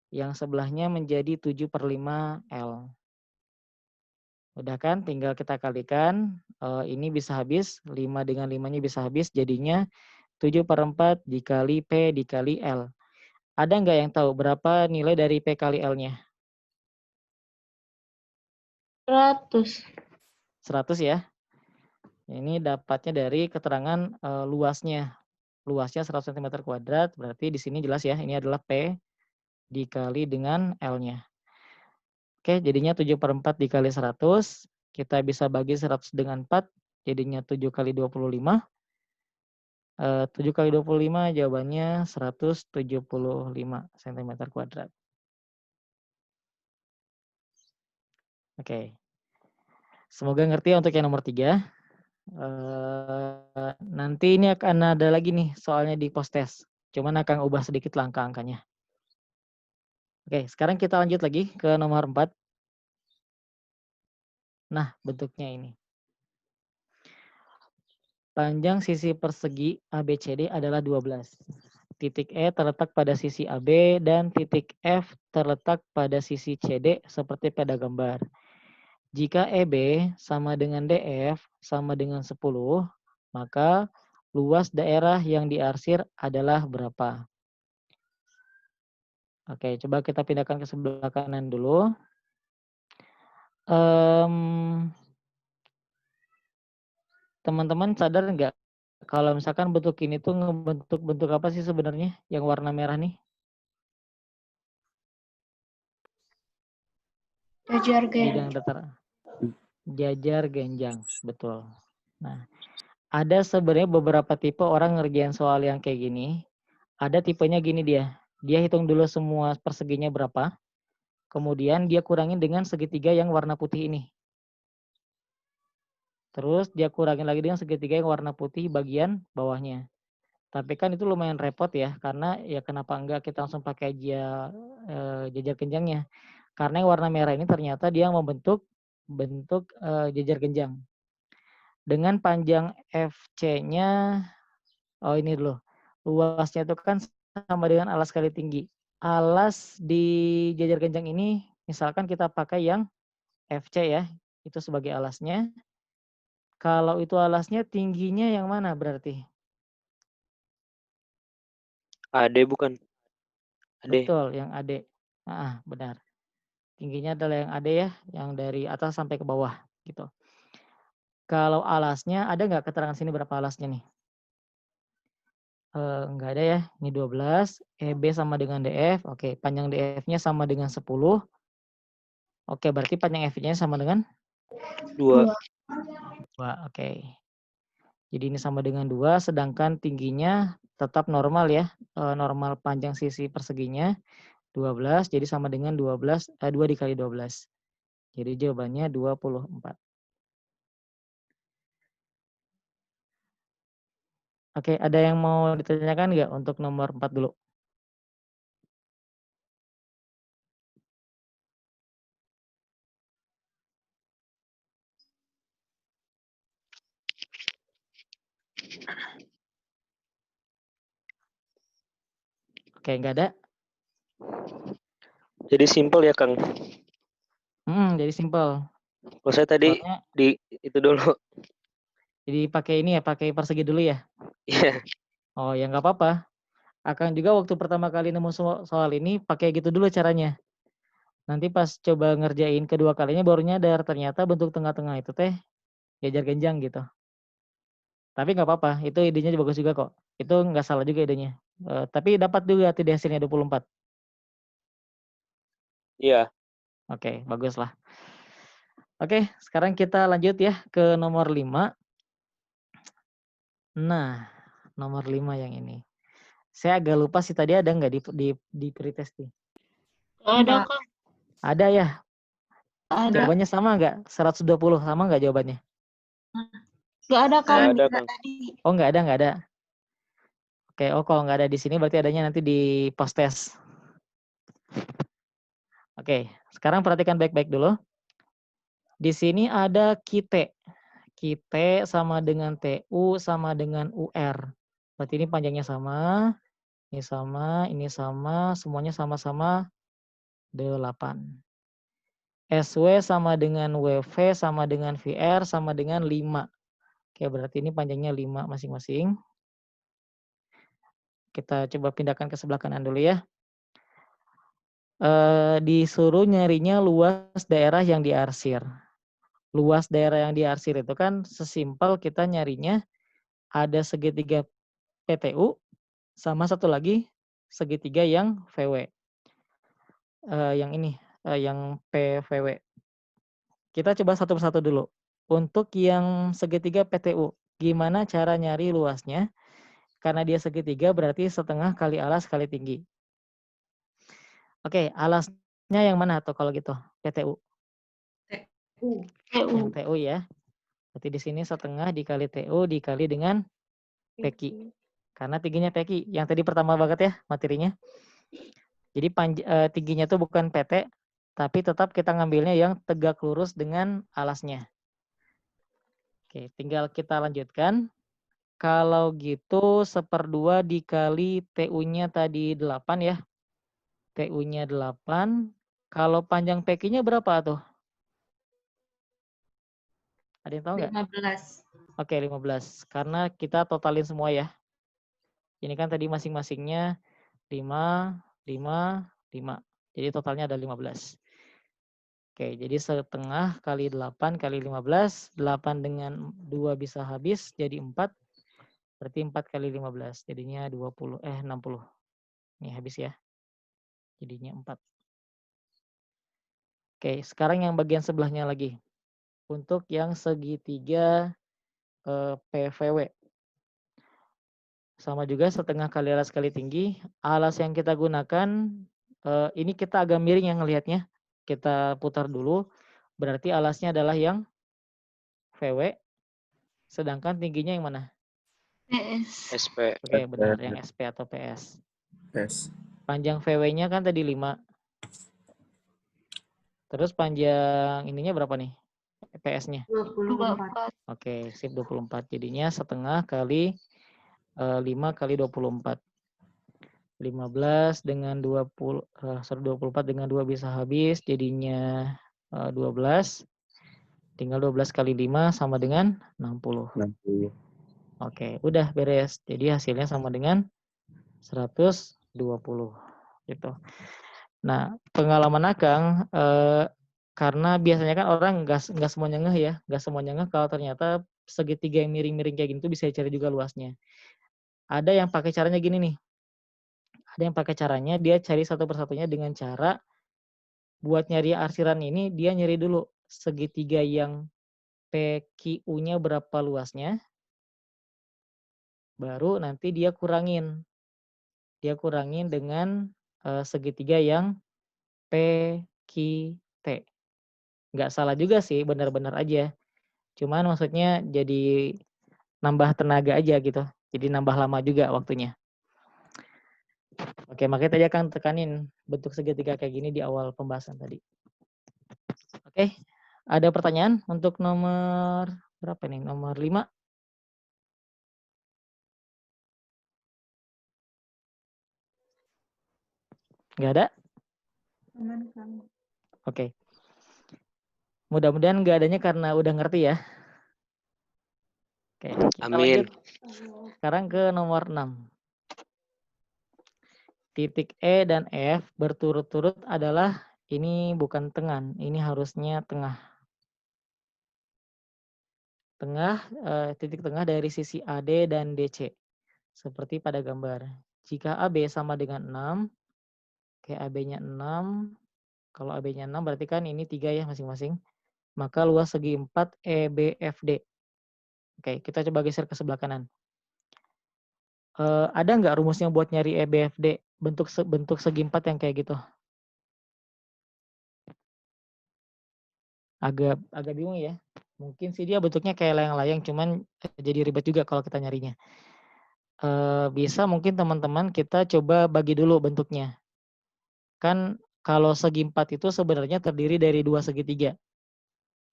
Yang sebelahnya menjadi 7/5 L. Udah kan? Tinggal kita kalikan. Ini bisa habis. 5 dengan 5-nya bisa habis. Jadinya 7/4 dikali P dikali L. Ada nggak yang tahu berapa nilai dari P kali L-nya? 100. 100 ya. Ini dapatnya dari keterangan luasnya. Luasnya 100 cm², berarti di sini jelas ya, ini adalah P dikali dengan L-nya. Oke, jadinya 7/4 dikali 100. Kita bisa bagi 100 dengan 4, jadinya 7 kali 25. 7 kali 25 jawabannya 175 cm². Oke. Semoga ngerti ya untuk yang nomor 3. Nanti ini akan ada lagi nih soalnya di post test. Cuman akan ubah sedikit angka-angkanya. Oke, sekarang kita lanjut lagi ke nomor 4. Nah, bentuknya ini. Panjang sisi persegi ABCD adalah 12. Titik E terletak pada sisi AB dan titik F terletak pada sisi CD seperti pada gambar. Jika EB sama dengan DF sama dengan 10, maka luas daerah yang diarsir adalah berapa? Oke, coba kita pindahkan ke sebelah kanan dulu. Teman-teman sadar nggak kalau misalkan bentuk ini tuh ngebentuk bentuk apa sih sebenarnya yang warna merah nih? Jajar Jajar datar. Jajar genjang, betul. Nah, ada sebenarnya beberapa tipe orang ngerjain soal yang kayak gini. Ada tipenya gini dia. Dia hitung dulu semua perseginya berapa. Kemudian dia kurangin dengan segitiga yang warna putih ini. Terus dia kurangin lagi dengan segitiga yang warna putih bagian bawahnya. Tapi kan itu lumayan repot ya, karena ya kenapa enggak kita langsung pakai aja jajar genjangnya. Karena yang warna merah ini ternyata dia membentuk bentuk jajar genjang. Dengan panjang FC-nya, oh ini dulu, luasnya itu kan sama dengan alas kali tinggi. Alas di jajar genjang ini, misalkan kita pakai yang FC ya, itu sebagai alasnya. Kalau itu alasnya tingginya yang mana berarti? AD bukan? AD. Betul, yang AD. Benar. Tingginya adalah yang AD ya, yang dari atas sampai ke bawah gitu. Kalau alasnya, ada nggak keterangan sini berapa alasnya nih? Nggak ada ya, ini 12, EB sama dengan DF, oke, panjang DF-nya sama dengan 10, oke, berarti panjang F-nya sama dengan 2. 2, oke. Jadi ini sama dengan 2, sedangkan tingginya tetap normal ya, normal panjang sisi perseginya 12, jadi sama dengan 2 dikali 12. Jadi jawabannya 24. Oke, ada yang mau ditanyakan nggak untuk nomor 4 dulu? Oke, nggak ada? Jadi simpel ya, Kang. Jadi simpel. Kalau saya tadi Soalnya di itu dulu. jadi pakai ini ya, pakai persegi dulu ya? Iya. Oh ya nggak apa-apa. Akang juga waktu pertama kali nemu soal ini pakai gitu dulu caranya. Nanti pas coba ngerjain kedua kalinya baru nyadar ternyata bentuk tengah-tengah itu teh jajar genjang gitu. Tapi nggak apa-apa, itu idenya bagus juga kok. Itu nggak salah juga idenya. Tapi dapat juga tadi hasilnya 24. Iya. Oke, bagus lah. Oke, sekarang kita lanjut ya ke nomor 5. Nah, nomor 5 yang ini. Saya agak lupa sih tadi ada nggak di pretest nih? Ada, Kak. Ada ya? Ada. Jawabannya sama nggak? 120 sama nggak jawabannya? Nggak ada, Kak. Nggak ada, Kang. Oh nggak ada. Oke, oh kalau nggak ada di sini berarti adanya nanti di post test. Oke, sekarang perhatikan baik-baik dulu. Di sini ada kite. Kite sama dengan TU sama dengan UR. Berarti ini panjangnya sama, ini sama, semuanya sama-sama 8. SW sama dengan WV sama dengan VR sama dengan 5. Oke, berarti ini panjangnya 5 masing-masing. Kita coba pindahkan ke sebelah kanan dulu ya. Disuruh nyarinya luas daerah yang diarsir. Luas daerah yang diarsir itu kan sesimpel kita nyarinya ada segitiga PTU sama satu lagi segitiga yang VW. Yang ini, yang PVW. Kita coba satu persatu dulu. Untuk yang segitiga PTU, gimana cara nyari luasnya? Karena dia segitiga berarti setengah kali alas kali tinggi. Oke, alasnya yang mana tuh kalau gitu? PTU. Yang TU ya. Berarti di sini setengah dikali TU dikali dengan PQ. Karena tingginya PQ. Yang tadi pertama banget ya materinya. Jadi tingginya tuh bukan PT, tapi tetap kita ngambilnya yang tegak lurus dengan alasnya. Oke, tinggal kita lanjutkan. Kalau gitu 1/2 dikali TU-nya tadi 8 ya. TU-nya 8. Kalau panjang PQ-nya berapa tuh? Ada yang tahu nggak? 15. Oke, 15. Karena kita totalin semua ya. Ini kan tadi masing-masingnya 5, 5, 5. Jadi totalnya ada 15. Oke, jadi setengah kali 8 kali 15. 8 dengan 2 bisa habis, jadi 4. Berarti 4 kali 15. Jadinya 60. Ini habis ya. Jadinya 4. Oke, sekarang yang bagian sebelahnya lagi. Untuk yang segitiga PVW. Sama juga setengah kali alas kali tinggi. Alas yang kita gunakan, ini kita agak miring yang ngelihatnya. Kita putar dulu. Berarti alasnya adalah yang VW. Sedangkan tingginya yang mana? PS. SP. Oke, benar. Yang SP atau PS. PS. Panjang VW-nya kan tadi 5. Terus panjang ininya berapa nih? PS-nya? 24. Oke, sip 24. Jadinya setengah kali 5 kali 24. 15 dengan 24 dengan 2 bisa habis. Jadinya 12. Tinggal 12 kali 5 sama dengan 60. 60. Oke, udah beres. Jadi hasilnya sama dengan 120. Gitu. Nah, pengalaman Akang, karena biasanya kan orang nggak semuanya ngeh ya. Nggak semuanya ngeh kalau ternyata segitiga yang miring-miring kayak gini tuh bisa dicari juga luasnya. Ada yang pakai caranya gini nih. Ada yang pakai caranya dia cari satu persatunya dengan cara buat nyari arsiran ini dia nyari dulu segitiga yang PQU-nya berapa luasnya. Baru nanti dia kurangin. Dia kurangin dengan segitiga yang PQT. Nggak salah juga sih, benar-benar aja. Cuman maksudnya jadi nambah tenaga aja gitu. Jadi nambah lama juga waktunya. Oke, makanya tadi akan tekanin bentuk segitiga kayak gini di awal pembahasan tadi. Oke, ada pertanyaan untuk nomor berapa nih? Nomor 5. Nggak ada? Aman, Kang. Oke. Mudah-mudahan nggak adanya karena udah ngerti ya. Oke, kita Amin. lanjut sekarang ke nomor 6. Titik E dan F berturut-turut adalah, ini bukan tengah, ini harusnya tengah. Titik tengah dari sisi AD dan DC. Seperti pada gambar. Jika AB sama dengan 6, kayak AB-nya 6, kalau AB-nya 6 berarti kan ini 3 ya masing-masing. Maka luas segi 4 EBFD. Oke, kita coba geser ke sebelah kanan. Ada nggak rumusnya buat nyari EBFD bentuk segi 4 yang kayak gitu? Agak bingung ya. Mungkin sih dia bentuknya kayak layang-layang, cuman jadi ribet juga kalau kita nyarinya. Bisa mungkin teman-teman kita coba bagi dulu bentuknya. Kan kalau segi 4 itu sebenarnya terdiri dari 2 segitiga.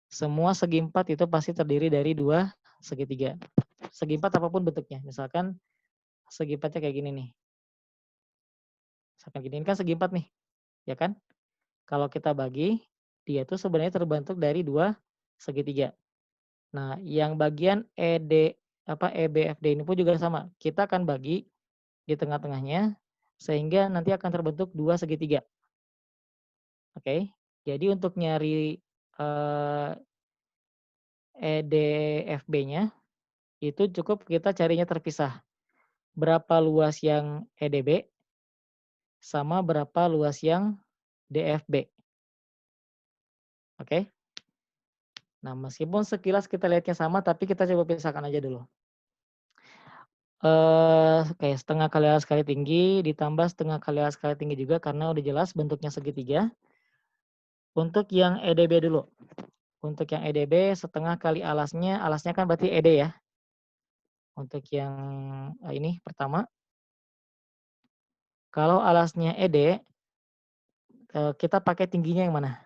Semua segi 4 itu pasti terdiri dari 2 segitiga. Segi 4 apapun bentuknya. Misalkan segi 4-nya kayak gini nih. Misalkan gini, ini kan segi 4 nih. Ya kan? Kalau kita bagi, dia itu sebenarnya terbentuk dari 2 segitiga. Nah, yang bagian EBFD ini pun juga sama. Kita akan bagi di tengah-tengahnya sehingga nanti akan terbentuk 2 segitiga. Oke. Jadi untuk nyari EDFB-nya itu cukup kita carinya terpisah. Berapa luas yang EDB sama berapa luas yang DFB. Oke. Nah, meskipun sekilas kita lihatnya sama, tapi kita coba pisahkan aja dulu. Oke, setengah kali alas kali tinggi ditambah setengah kali alas kali tinggi juga karena udah jelas bentuknya segitiga. Untuk yang EDB dulu. Untuk yang EDB setengah kali alasnya kan berarti ED ya. Untuk yang ini pertama. Kalau alasnya ED, kita pakai tingginya yang mana?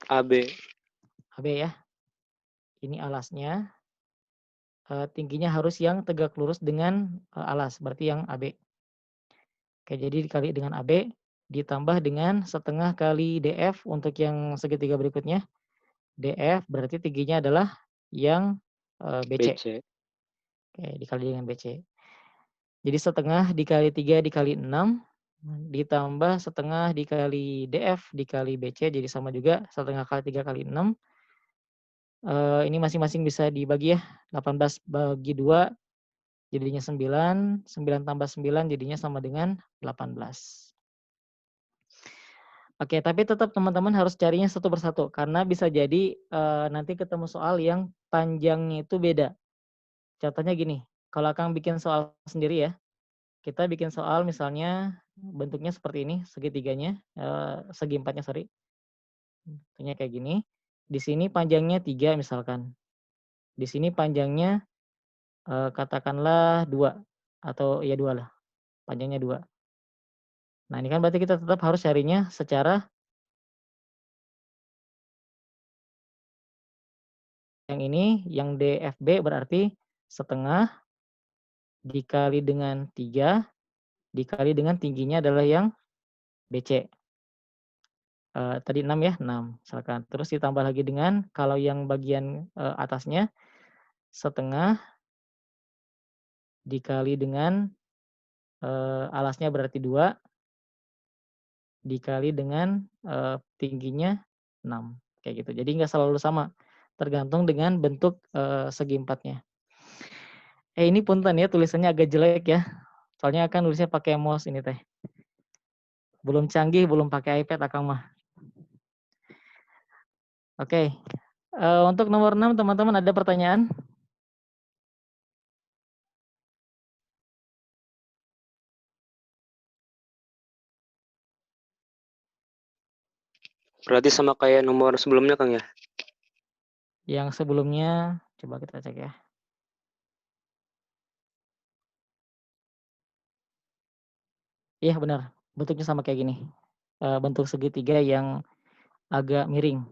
AB. AB ya. Ini alasnya. Tingginya harus yang tegak lurus dengan alas, berarti yang AB. Oke, jadi dikali dengan AB, ditambah dengan setengah kali DF untuk yang segitiga berikutnya. DF berarti tingginya adalah yang BC. BC. Oke, dikali dengan BC. Jadi setengah dikali 3 dikali 6 ditambah setengah dikali DF dikali BC, jadi sama juga setengah kali 3 kali 6. Ini masing-masing bisa dibagi ya. 18 bagi 2 jadinya 9. 9 tambah 9 jadinya sama dengan 18. Oke, tapi tetap teman-teman harus carinya satu persatu. Karena bisa jadi nanti ketemu soal yang panjangnya itu beda. Contohnya gini, kalau Akang bikin soal sendiri ya. Kita bikin soal misalnya bentuknya seperti ini, segitiganya, segi empatnya sorry. Bentuknya kayak gini. Di sini panjangnya 3 misalkan. Di sini panjangnya katakanlah 2 atau ya 2 lah. Panjangnya 2. Nah, ini kan berarti kita tetap harus carinya secara yang ini, yang DFB berarti setengah dikali dengan 3 dikali dengan tingginya adalah yang BC. Tadi 6 ya, 6 misalkan. Terus ditambah lagi dengan kalau yang bagian atasnya setengah dikali dengan alasnya berarti 2 dikali dengan tingginya 6 kayak gitu. Jadi nggak selalu sama, tergantung dengan bentuk segi empatnya. Ini punten ya tulisannya agak jelek ya. Soalnya akan nulisnya pakai mouse ini teh. Belum canggih, belum pakai iPad Akang mah. Oke. Untuk nomor 6 teman-teman ada pertanyaan? Berarti sama kayak nomor sebelumnya Kang ya? Yang sebelumnya coba kita cek ya. Iya benar, bentuknya sama kayak gini. Bentuk segitiga yang agak miring.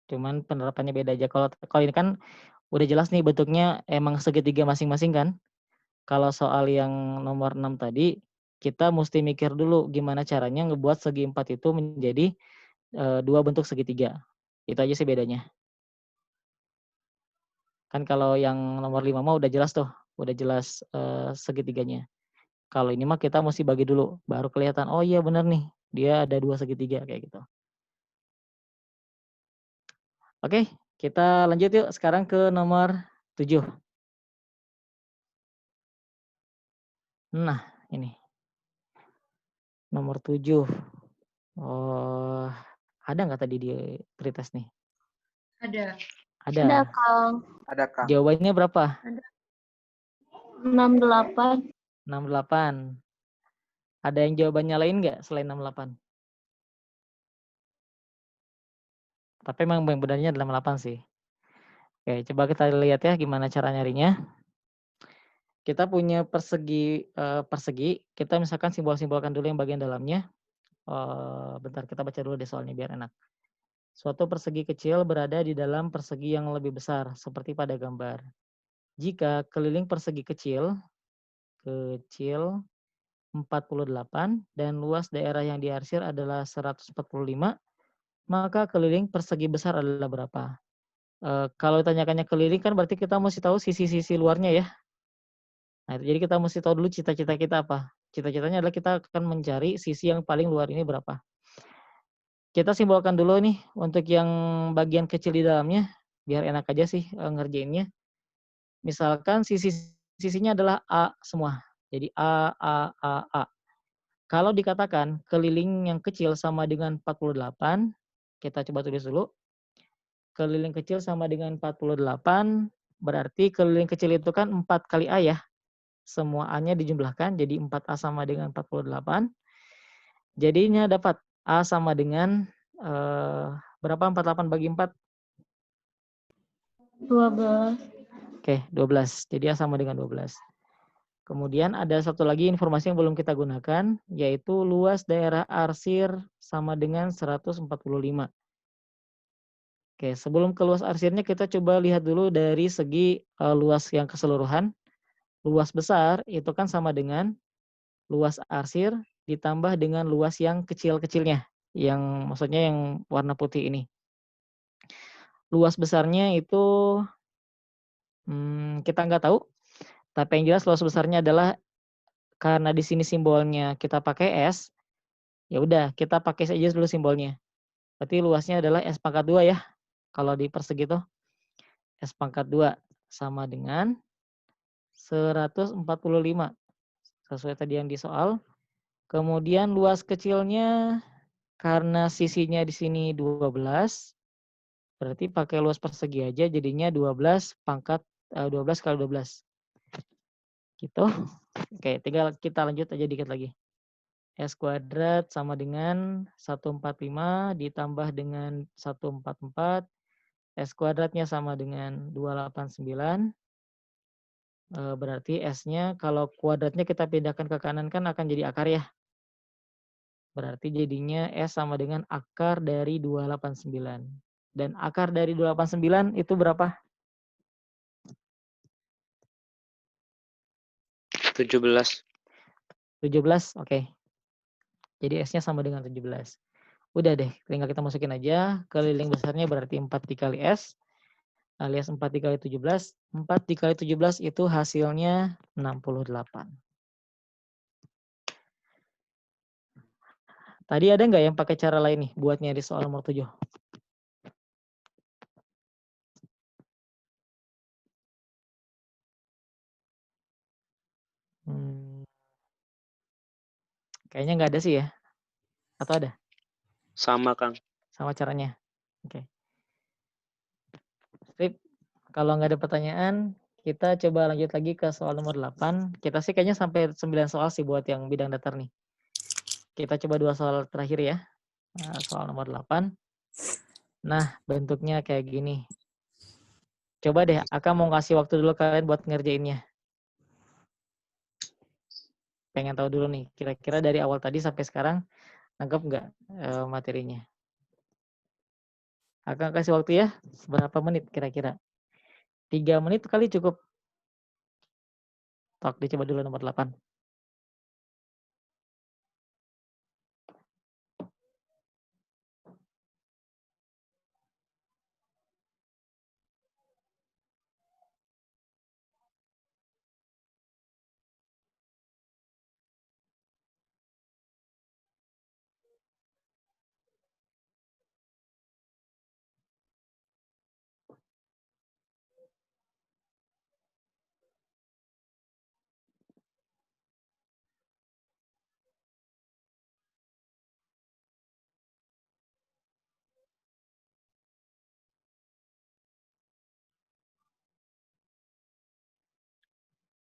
Cuman penerapannya beda aja. Kalau ini kan udah jelas nih bentuknya emang segitiga masing-masing kan. Kalau soal yang nomor 6 tadi, kita mesti mikir dulu gimana caranya ngebuat segi 4 itu menjadi 2 bentuk segitiga. Itu aja sih bedanya. Kan kalau yang nomor 5 mah udah jelas tuh, udah jelas segitiganya. Kalau ini mah kita mesti bagi dulu, baru kelihatan, oh iya bener nih, dia ada 2 segitiga kayak gitu. Oke, kita lanjut yuk sekarang ke nomor 7. Nah, ini. Nomor 7. Oh, ada nggak tadi di pretest nih? Ada. Ada. Ada, Kang. Ada Kang. Jawabannya berapa? 68. 68. Ada yang jawabannya lain nggak selain 68? Tapi memang yang benarnya adalah 68 sih. Oke, coba kita lihat ya gimana cara nyarinya. Kita punya persegi, kita misalkan simbol-simbolkan dulu yang bagian dalamnya. Bentar, kita baca dulu deh soalnya biar enak. Suatu persegi kecil berada di dalam persegi yang lebih besar, seperti pada gambar. Jika keliling persegi kecil 48 dan luas daerah yang diarsir adalah 145, maka keliling persegi besar adalah berapa? Kalau ditanyakannya keliling kan berarti kita mesti tahu sisi-sisi luarnya ya. Nah, jadi kita mesti tahu dulu cita-cita kita apa. Cita-citanya adalah kita akan mencari sisi yang paling luar ini berapa. Kita simbolkan dulu nih untuk yang bagian kecil di dalamnya, biar enak aja sih ngerjainnya. Misalkan sisinya adalah A semua. Jadi A. Kalau dikatakan keliling yang kecil sama dengan 48, kita coba tulis dulu. Keliling kecil sama dengan 48, berarti keliling kecil itu kan 4 kali A ya. Semua A-nya dijumlahkan, jadi 4A sama dengan 48. Jadinya dapat A sama dengan berapa 48 bagi 4? 12. Oke, 12. Jadi A sama dengan 12. Kemudian ada satu lagi informasi yang belum kita gunakan, yaitu luas daerah arsir sama dengan 145. Oke, sebelum ke luas arsirnya kita coba lihat dulu dari segi luas yang keseluruhan. Luas besar itu kan sama dengan luas arsir ditambah dengan luas yang kecil-kecilnya, yang maksudnya yang warna putih ini. Luas besarnya itu kita nggak tahu, tapi yang jelas luas besarnya adalah karena di sini simbolnya kita pakai S, ya udah kita pakai saja dulu simbolnya. Berarti luasnya adalah S pangkat 2 ya. Kalau di persegi tuh S pangkat 2 sama dengan 145 sesuai tadi yang di soal. Kemudian luas kecilnya karena sisinya di sini 12, berarti pakai luas persegi aja jadinya 12 kali 12. Gitu. Oke, tinggal kita lanjut aja dikit lagi. S kuadrat sama dengan 145 ditambah dengan 144. S kuadratnya sama dengan 289. Berarti S-nya kalau kuadratnya kita pindahkan ke kanan kan akan jadi akar ya. Berarti jadinya S sama dengan akar dari 289. Dan akar dari 289 itu berapa? 17. 17, oke. Jadi S-nya sama dengan 17. Udah deh, tinggal kita masukin aja. Keliling besarnya berarti 4 dikali S, alias 4 dikali 17. 4 dikali 17 itu hasilnya 68. Tadi ada nggak yang pakai cara lain nih buat nyari soal nomor 7? Kayaknya nggak ada sih ya? Atau ada? Sama, Kang. Sama caranya? Oke. Sip. Kalau nggak ada pertanyaan, kita coba lanjut lagi ke soal nomor 8. Kita sih kayaknya sampai 9 soal sih buat yang bidang datar nih. Kita coba 2 soal terakhir ya. Soal nomor 8. Nah, bentuknya kayak gini. Coba deh, Aka mau kasih waktu dulu kalian buat ngerjainnya. Pengen tahu dulu nih, kira-kira dari awal tadi sampai sekarang, nangkep nggak materinya? Aka kasih waktu ya, berapa menit kira-kira? 3 menit kali cukup. Tok, dicoba dulu nomor 8.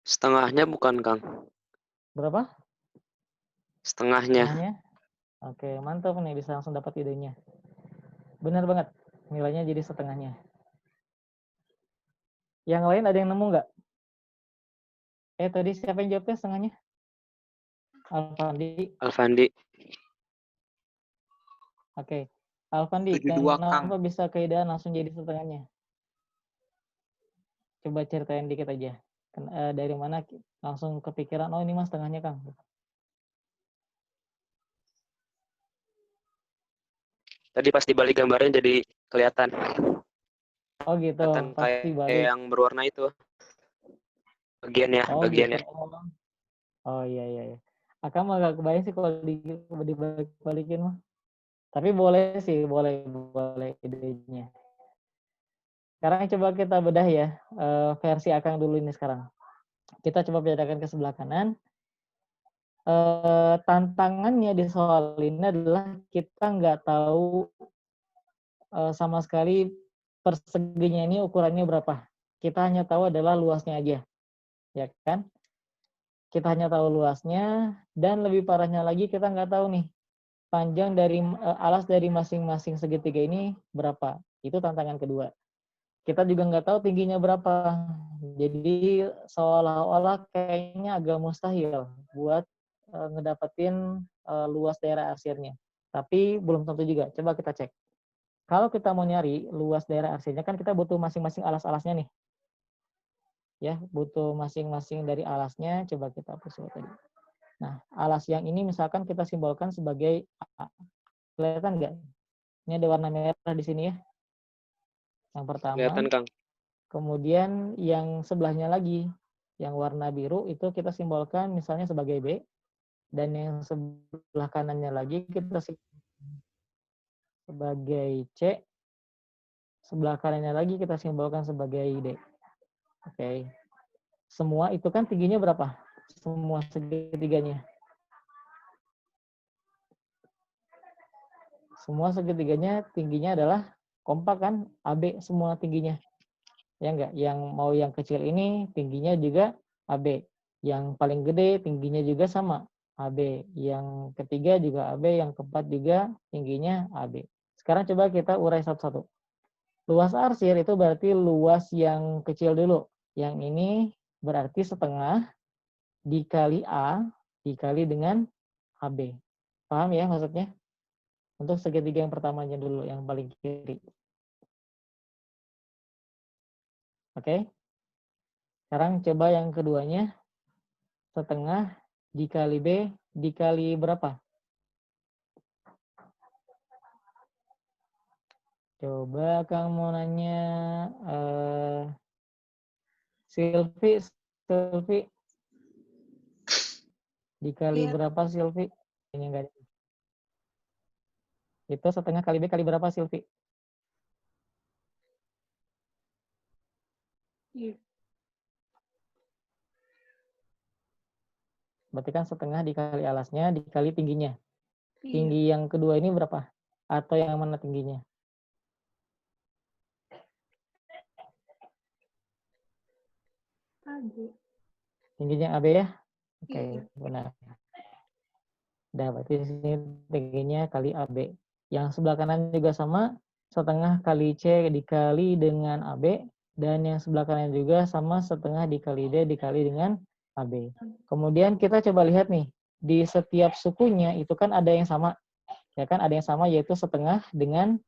Setengahnya bukan, Kang. Berapa? Setengahnya. Setengahnya? Oke, mantap nih, bisa langsung dapat idenya. Benar banget, nilainya jadi setengahnya. Yang lain ada yang nemu nggak? Tadi siapa yang jawabnya setengahnya? Alfandi. Alfandi. Oke. Alfandi, 72, Kang. kenapa bisa keidaan langsung jadi setengahnya? Coba ceritain dikit aja. Dari mana langsung kepikiran, oh ini mas setengahnya Kang. Tadi pas dibalik gambarnya jadi kelihatan. Oh gitu, Kelihatan pasti kayak balik. yang berwarna itu. Bagiannya, Oh bagiannya. gitu. Oh iya. Akang mah gak kebayang sih kalau dibalik-balikin mah. Tapi boleh sih, boleh idenya. Sekarang coba kita bedah ya, versi Akang dulu ini sekarang. Kita coba bedakan ke sebelah kanan. Tantangannya di soal ini adalah kita nggak tahu sama sekali perseginya ini ukurannya berapa. Kita hanya tahu adalah luasnya aja, ya kan? Kita hanya tahu luasnya, dan lebih parahnya lagi kita nggak tahu nih panjang dari alas dari masing-masing segitiga ini berapa. Itu tantangan kedua. Kita juga nggak tahu tingginya berapa. Jadi seolah-olah kayaknya agak mustahil buat ngedapetin luas daerah arsirnya. Tapi belum tentu juga. Coba kita cek. Kalau kita mau nyari luas daerah arsirnya kan kita butuh masing-masing alas-alasnya nih. Ya, butuh masing-masing dari alasnya. Coba kita hapus tadi. Nah, alas yang ini misalkan kita simbolkan sebagai A. Kelihatan nggak? Ini ada warna merah di sini ya. Yang pertama. Kelihatan, Kang. Kemudian yang sebelahnya lagi, yang warna biru itu kita simbolkan misalnya sebagai B. Dan yang sebelah kanannya lagi kita simbolkan sebagai C. Sebelah kanannya lagi kita simbolkan sebagai D. Oke. Semua itu kan tingginya berapa? Semua segitiganya. Semua segitiganya tingginya adalah kompak kan? AB semua tingginya. Ya enggak? Yang mau yang kecil ini tingginya juga AB. Yang paling gede tingginya juga sama AB. Yang ketiga juga AB, yang keempat juga tingginya AB. Sekarang coba kita urai satu-satu. Luas arsir itu berarti luas yang kecil dulu. Yang ini berarti setengah dikali A dikali dengan AB. Paham ya maksudnya? Untuk segitiga yang pertamanya dulu, yang paling kiri. Oke? Sekarang coba yang keduanya. Setengah dikali B dikali berapa? Coba Kang mau nanya. Silvi. Dikali Iya. berapa Silvi? Ini enggak. Itu setengah kali B kali berapa Silvi? Iya. Berarti kan setengah dikali alasnya dikali tingginya. Iya. Tinggi yang kedua ini berapa? Atau yang mana tingginya? AB. Tingginya AB ya? Oke, Iya. benar. Nah, berarti di sini tingginya kali AB. Yang sebelah kanan juga sama, setengah kali C dikali dengan AB. Dan yang sebelah kanan juga sama, setengah dikali D dikali dengan AB. Kemudian kita coba lihat nih, di setiap sukunya itu kan ada yang sama. Ya kan, ada yang sama yaitu setengah dengan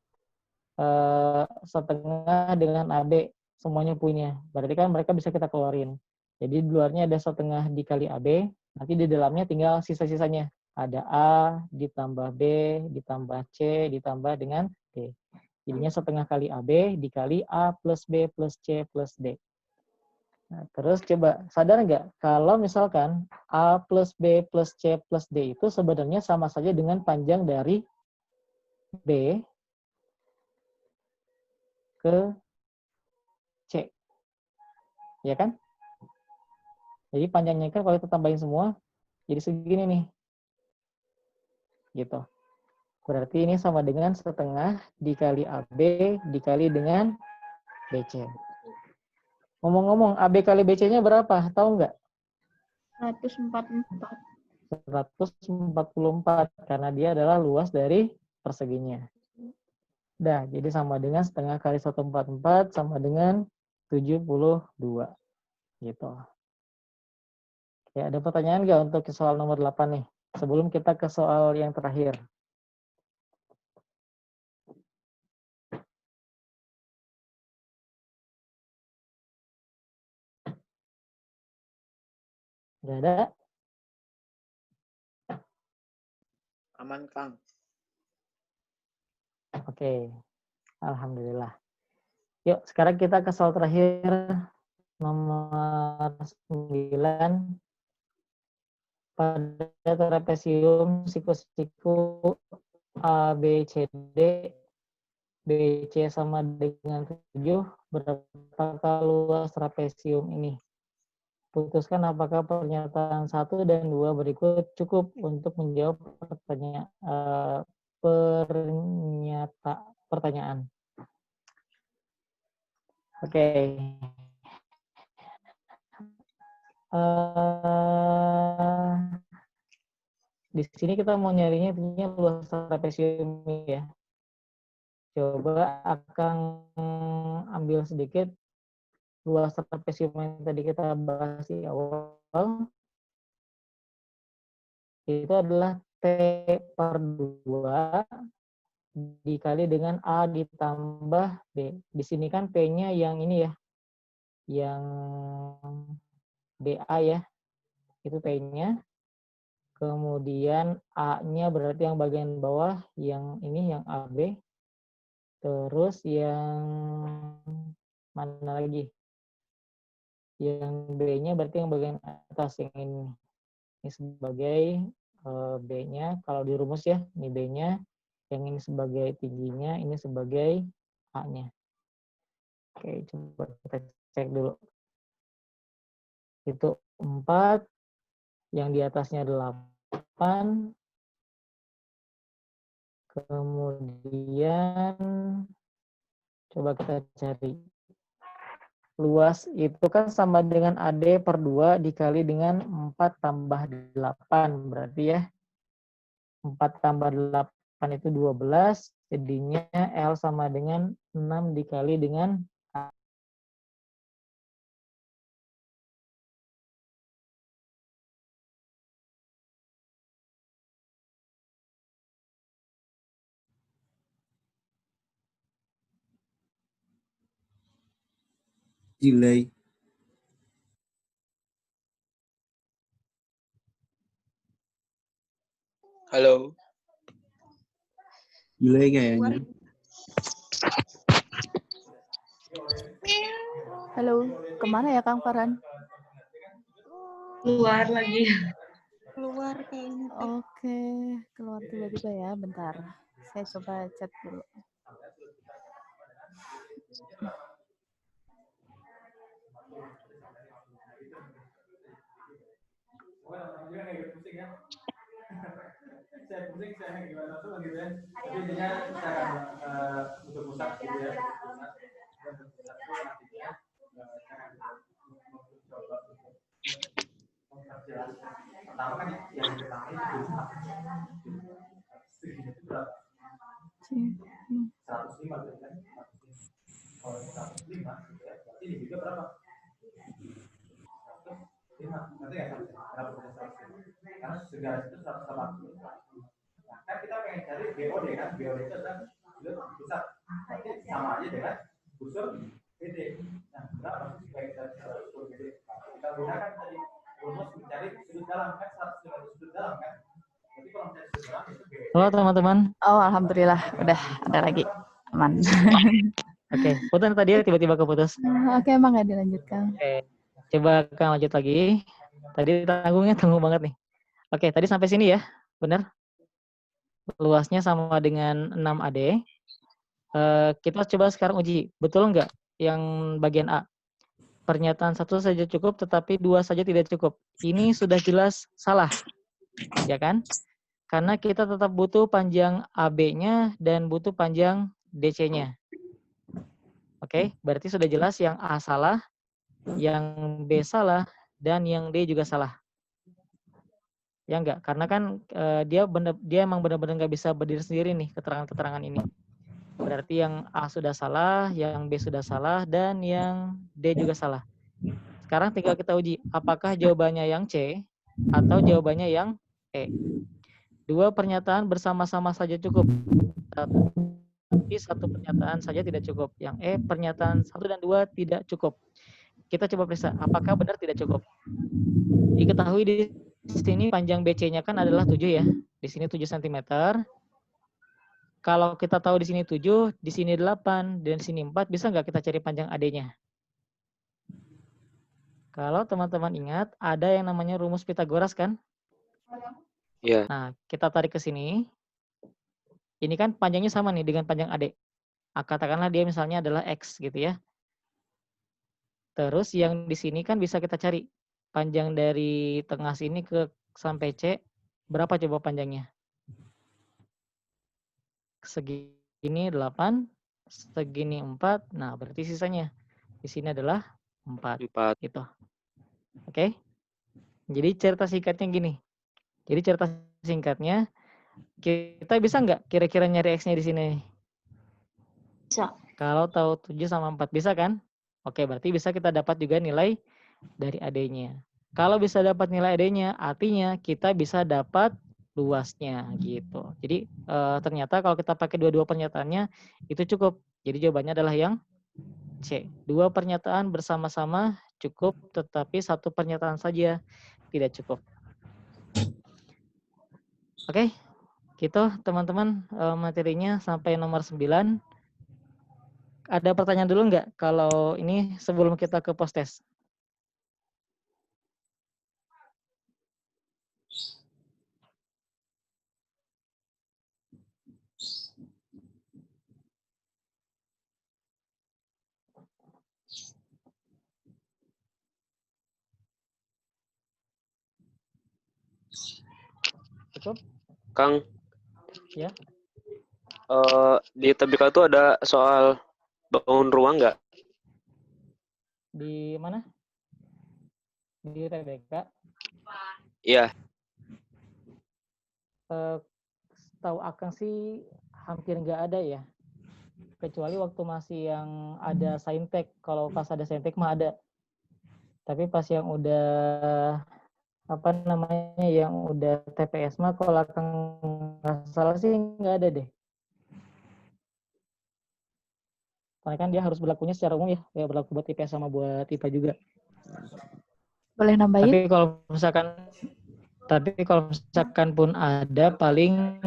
AB. Semuanya punya. Berarti kan mereka bisa kita keluarin. Jadi di luarnya ada setengah dikali AB, nanti di dalamnya tinggal sisa-sisanya. Ada A, ditambah B, ditambah C, ditambah dengan D. Jadinya setengah kali AB dikali A plus B plus C plus D. Nah, terus coba, sadar nggak kalau misalkan A plus B plus C plus D itu sebenarnya sama saja dengan panjang dari B ke C. Ya kan? Jadi panjangnya kan kalau kita tambahin semua, jadi segini nih. Gitu. Berarti ini sama dengan setengah dikali AB dikali dengan BC. Ngomong-ngomong, AB kali BC-nya berapa? Tahu nggak? 144. 144, karena dia adalah luas dari perseginya. Dah, jadi sama dengan setengah kali 144 sama dengan 72. Gitu. Oke, ada pertanyaan nggak untuk soal nomor 8 nih? Sebelum kita ke soal yang terakhir. Nggak ada? Aman, Kang. Oke. Alhamdulillah. Yuk, sekarang kita ke soal terakhir. Nomor 9. Pada trapesium siku-siku A, B, C, D, BC sama dengan 7, berapakah luas trapesium ini? Putuskan apakah pernyataan 1 dan 2 berikut cukup untuk menjawab pertanyaan. Oke. Di sini kita mau nyarinya intinya luas trapesium ya. Coba akan ambil sedikit luas trapesium yang tadi kita bahas di awal. Itu adalah T per 2 dikali dengan A ditambah B. Di sini kan P-nya yang ini ya. Yang BA ya. Itu P-nya. Kemudian A-nya berarti yang bagian bawah, yang ini yang AB. Terus yang mana lagi? Yang B-nya berarti yang bagian atas, yang ini. Ini sebagai B-nya, kalau di rumus ya, ini B-nya. Yang ini sebagai tingginya, ini sebagai A-nya. Oke, coba kita cek dulu. Itu 4, yang di atasnya 8. Kemudian coba kita cari. Luas itu kan sama dengan AD per 2 dikali dengan 4 tambah 8. Berarti ya 4 tambah 8 itu 12. Jadinya L sama dengan 6 dikali dengan A. Delay. Halo. Delay kayaknya. Halo, kemana ya Kang Farhan? Keluar lagi. Keluar kayaknya. Oke, keluar tiba-tiba ya, bentar. Saya coba chat dulu. Kan kita pengen cari BOD kan, BOD itu adalah pusat, berarti sama aja dengan busur BD. Nah, berapa sih supaya kita bisa busur BD? Kita gunakan tadi rumus mencari sudut dalam kan, 150 sudut dalam kan. Jadi kalau mencari sudut dalam itu BD. Halo teman-teman. Oh, alhamdulillah, udah ada lagi, aman. Oke, punten tadi tiba-tiba keputus. Oke, emang nggak dilanjutkan. Oke, coba Kang lanjut lagi. Tadi tanggung banget nih. Oke, tadi sampai sini ya, benar? Luasnya sama dengan 6 AD. Kita coba sekarang uji, betul nggak yang bagian A? Pernyataan 1 saja cukup, tetapi 2 saja tidak cukup. Ini sudah jelas salah, ya kan? Karena kita tetap butuh panjang AB-nya dan butuh panjang DC-nya. Oke, berarti sudah jelas yang A salah, yang B salah, dan yang D juga salah. Ya enggak, karena kan dia emang benar-benar nggak bisa berdiri sendiri nih keterangan-keterangan ini. Berarti yang A sudah salah, yang B sudah salah, dan yang D juga salah. Sekarang tinggal kita uji, apakah jawabannya yang C atau jawabannya yang E. 2 pernyataan bersama-sama saja cukup, tapi 1 pernyataan saja tidak cukup. Yang E, pernyataan 1 dan 2 tidak cukup. Kita coba periksa, apakah benar tidak cukup. Diketahui di sini panjang BC-nya kan adalah 7 ya. Di sini 7 cm. Kalau kita tahu di sini 7, di sini 8, dan di sini 4, bisa nggak kita cari panjang AD-nya? Kalau teman-teman ingat, ada yang namanya rumus Pitagoras kan? Iya. Nah, kita tarik ke sini. Ini kan panjangnya sama nih dengan panjang AD. Katakanlah dia misalnya adalah X gitu ya. Terus yang di sini kan bisa kita cari. Panjang dari tengah sini ke sampai C, berapa coba panjangnya? Segini 8, segini 4, nah berarti sisanya di sini adalah 4. Gitu. Oke? Jadi cerita singkatnya gini. Jadi cerita singkatnya, kita bisa nggak kira-kira nyari X-nya di sini? Bisa. Kalau tahu 7 sama 4, bisa kan? Oke, berarti bisa kita dapat juga nilai dari AD-nya. Kalau bisa dapat nilai AD-nya, artinya kita bisa dapat luasnya gitu. Jadi ternyata kalau kita pakai dua-dua pernyataannya itu cukup. Jadi jawabannya adalah yang C. 2 pernyataan bersama-sama cukup, tetapi 1 pernyataan saja tidak cukup. Oke, gitu teman-teman, materinya sampai nomor 9. Ada pertanyaan dulu nggak kalau ini sebelum kita ke post-test? Cukup? Kang, Ya. di UTBK itu ada soal bangun ruang nggak? Di mana? Di UTBK. Iya, Tahu Akang sih hampir nggak ada ya. Kecuali waktu masih yang ada saintek. Kalau pas ada saintek mah ada. Tapi pas yang udah apa namanya yang udah TPS mah kalau Akang nggak salah sih nggak ada deh. Karena kan dia harus berlakunya secara umum ya berlaku buat IPS sama buat IPA juga. Boleh nambahin? Tapi kalau misalkan pun ada paling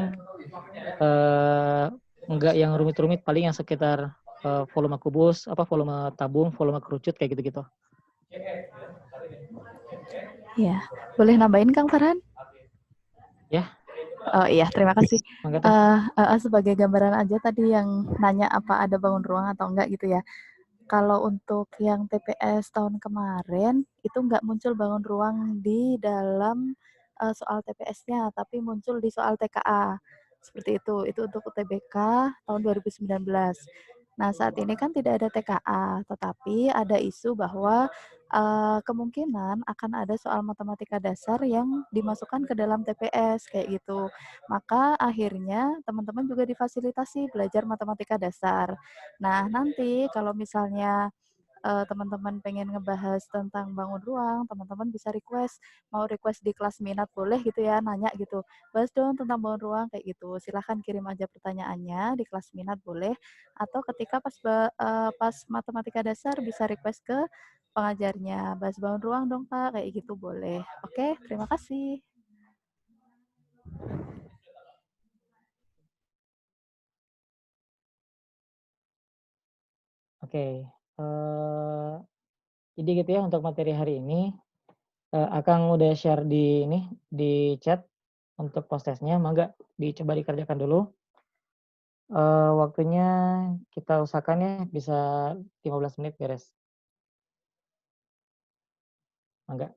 enggak yang rumit-rumit, paling yang sekitar volume kubus, volume tabung, volume kerucut kayak gitu-gitu. Ya, boleh nambahin Kang Farhan? Ya. Oh iya, terima kasih. Mangga, Sebagai gambaran aja tadi yang nanya apa ada bangun ruang atau enggak gitu ya. Kalau untuk yang TPS tahun kemarin itu enggak muncul bangun ruang di dalam soal TPS-nya, tapi muncul di soal TKA. Seperti itu. Itu untuk UTBK tahun 2019. Nah, saat ini kan tidak ada TKA, tetapi ada isu bahwa kemungkinan akan ada soal matematika dasar yang dimasukkan ke dalam TPS kayak gitu. Maka akhirnya teman-teman juga difasilitasi belajar matematika dasar. Nah, nanti kalau misalnya teman-teman pengen ngebahas tentang bangun ruang, teman-teman bisa mau request di kelas minat boleh gitu ya, nanya gitu, bahas dong tentang bangun ruang kayak gitu. Silahkan kirim aja pertanyaannya di kelas minat boleh, atau ketika pas matematika dasar bisa request ke pengajarnya, bahas bangun ruang dong Kak, kayak gitu boleh. Oke, terima kasih. Oke. Jadi gitu ya untuk materi hari ini. Akang udah share di chat untuk post-testnya, mangga dicoba dikerjakan dulu. Waktunya kita usahakan ya bisa 15 menit beres. Mangga.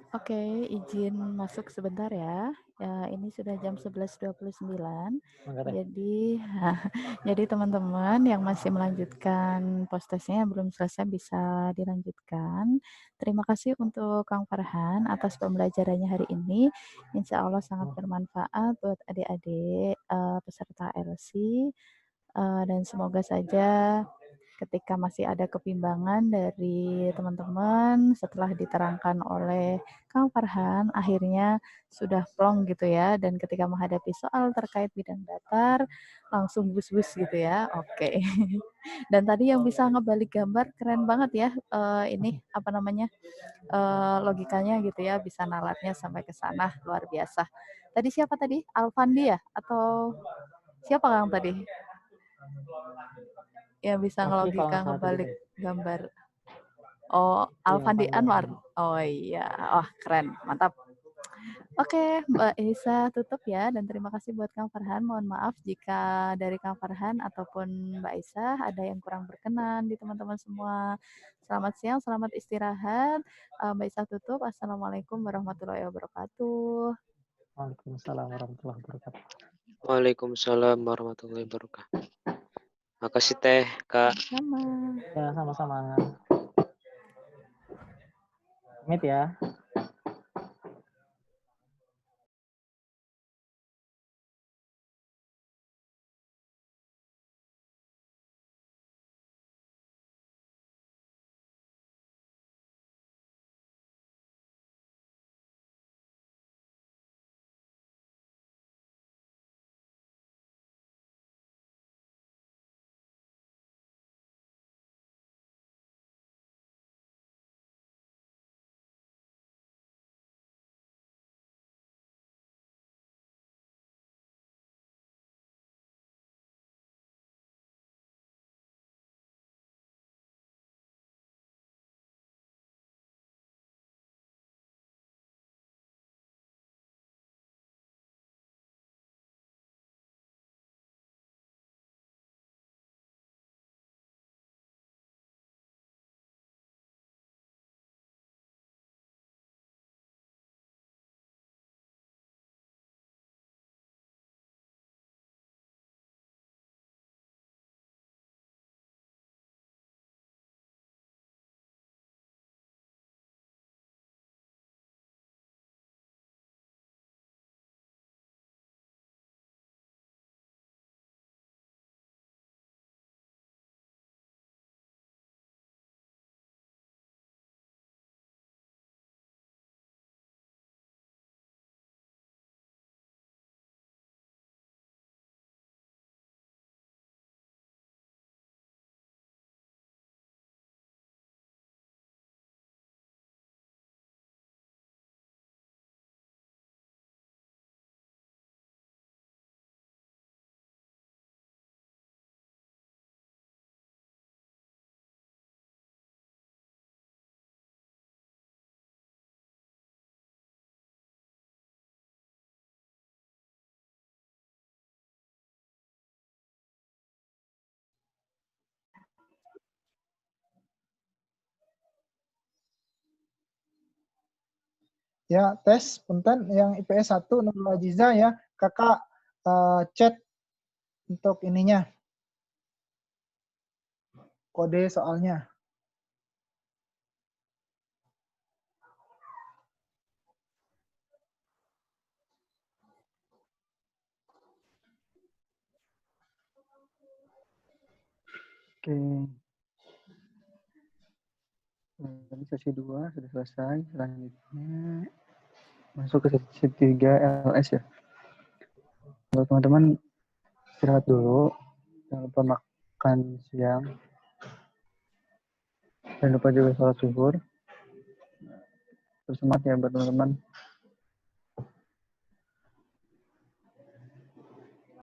Oke, izin masuk sebentar ya. Ya, ini sudah jam 11.29. Jadi, jadi teman-teman yang masih melanjutkan postesnya yang belum selesai bisa dilanjutkan. Terima kasih untuk Kang Farhan atas pembelajarannya hari ini. Insya Allah sangat bermanfaat buat adik-adik peserta LC. Dan semoga saja ketika masih ada kebimbangan dari teman-teman setelah diterangkan oleh Kang Farhan, akhirnya sudah plong gitu ya, dan ketika menghadapi soal terkait bidang datar, langsung bus-bus gitu ya, oke. Dan tadi yang bisa ngebalik gambar, keren banget ya, ini apa namanya, logikanya gitu ya, bisa nalarnya sampai ke sana, luar biasa. Tadi siapa tadi? Alfandi ya? Atau siapa Kang tadi? Yang bisa ngelogika ngebalik gambar. Oh, Alfandi Anwar. Oh iya, wah keren, mantap. Oke, Mbak Isa tutup ya, dan terima kasih buat Kang Farhan. Mohon maaf jika dari Kang Farhan ataupun Mbak Isa ada yang kurang berkenan di teman-teman semua. Selamat siang, selamat istirahat. Mbak Isa tutup. Assalamualaikum warahmatullahi wabarakatuh. Waalaikumsalam warahmatullahi wabarakatuh. Waalaikumsalam warahmatullahi wabarakatuh. Makasih Teh, Kak. Sama. Ya, sama-sama. Pamit ya. Ya, tes punten yang IPS 1 Nurul Aziza ya. Kakak chat untuk ininya. Kode soalnya. Oke. Tadi sesi 2 sudah selesai. Selanjutnya masuk ke sesi 3 LS ya. Kalau teman-teman istirahat dulu. Jangan lupa makan siang. Jangan lupa juga sholat zuhur. Terus semangat ya buat teman-teman.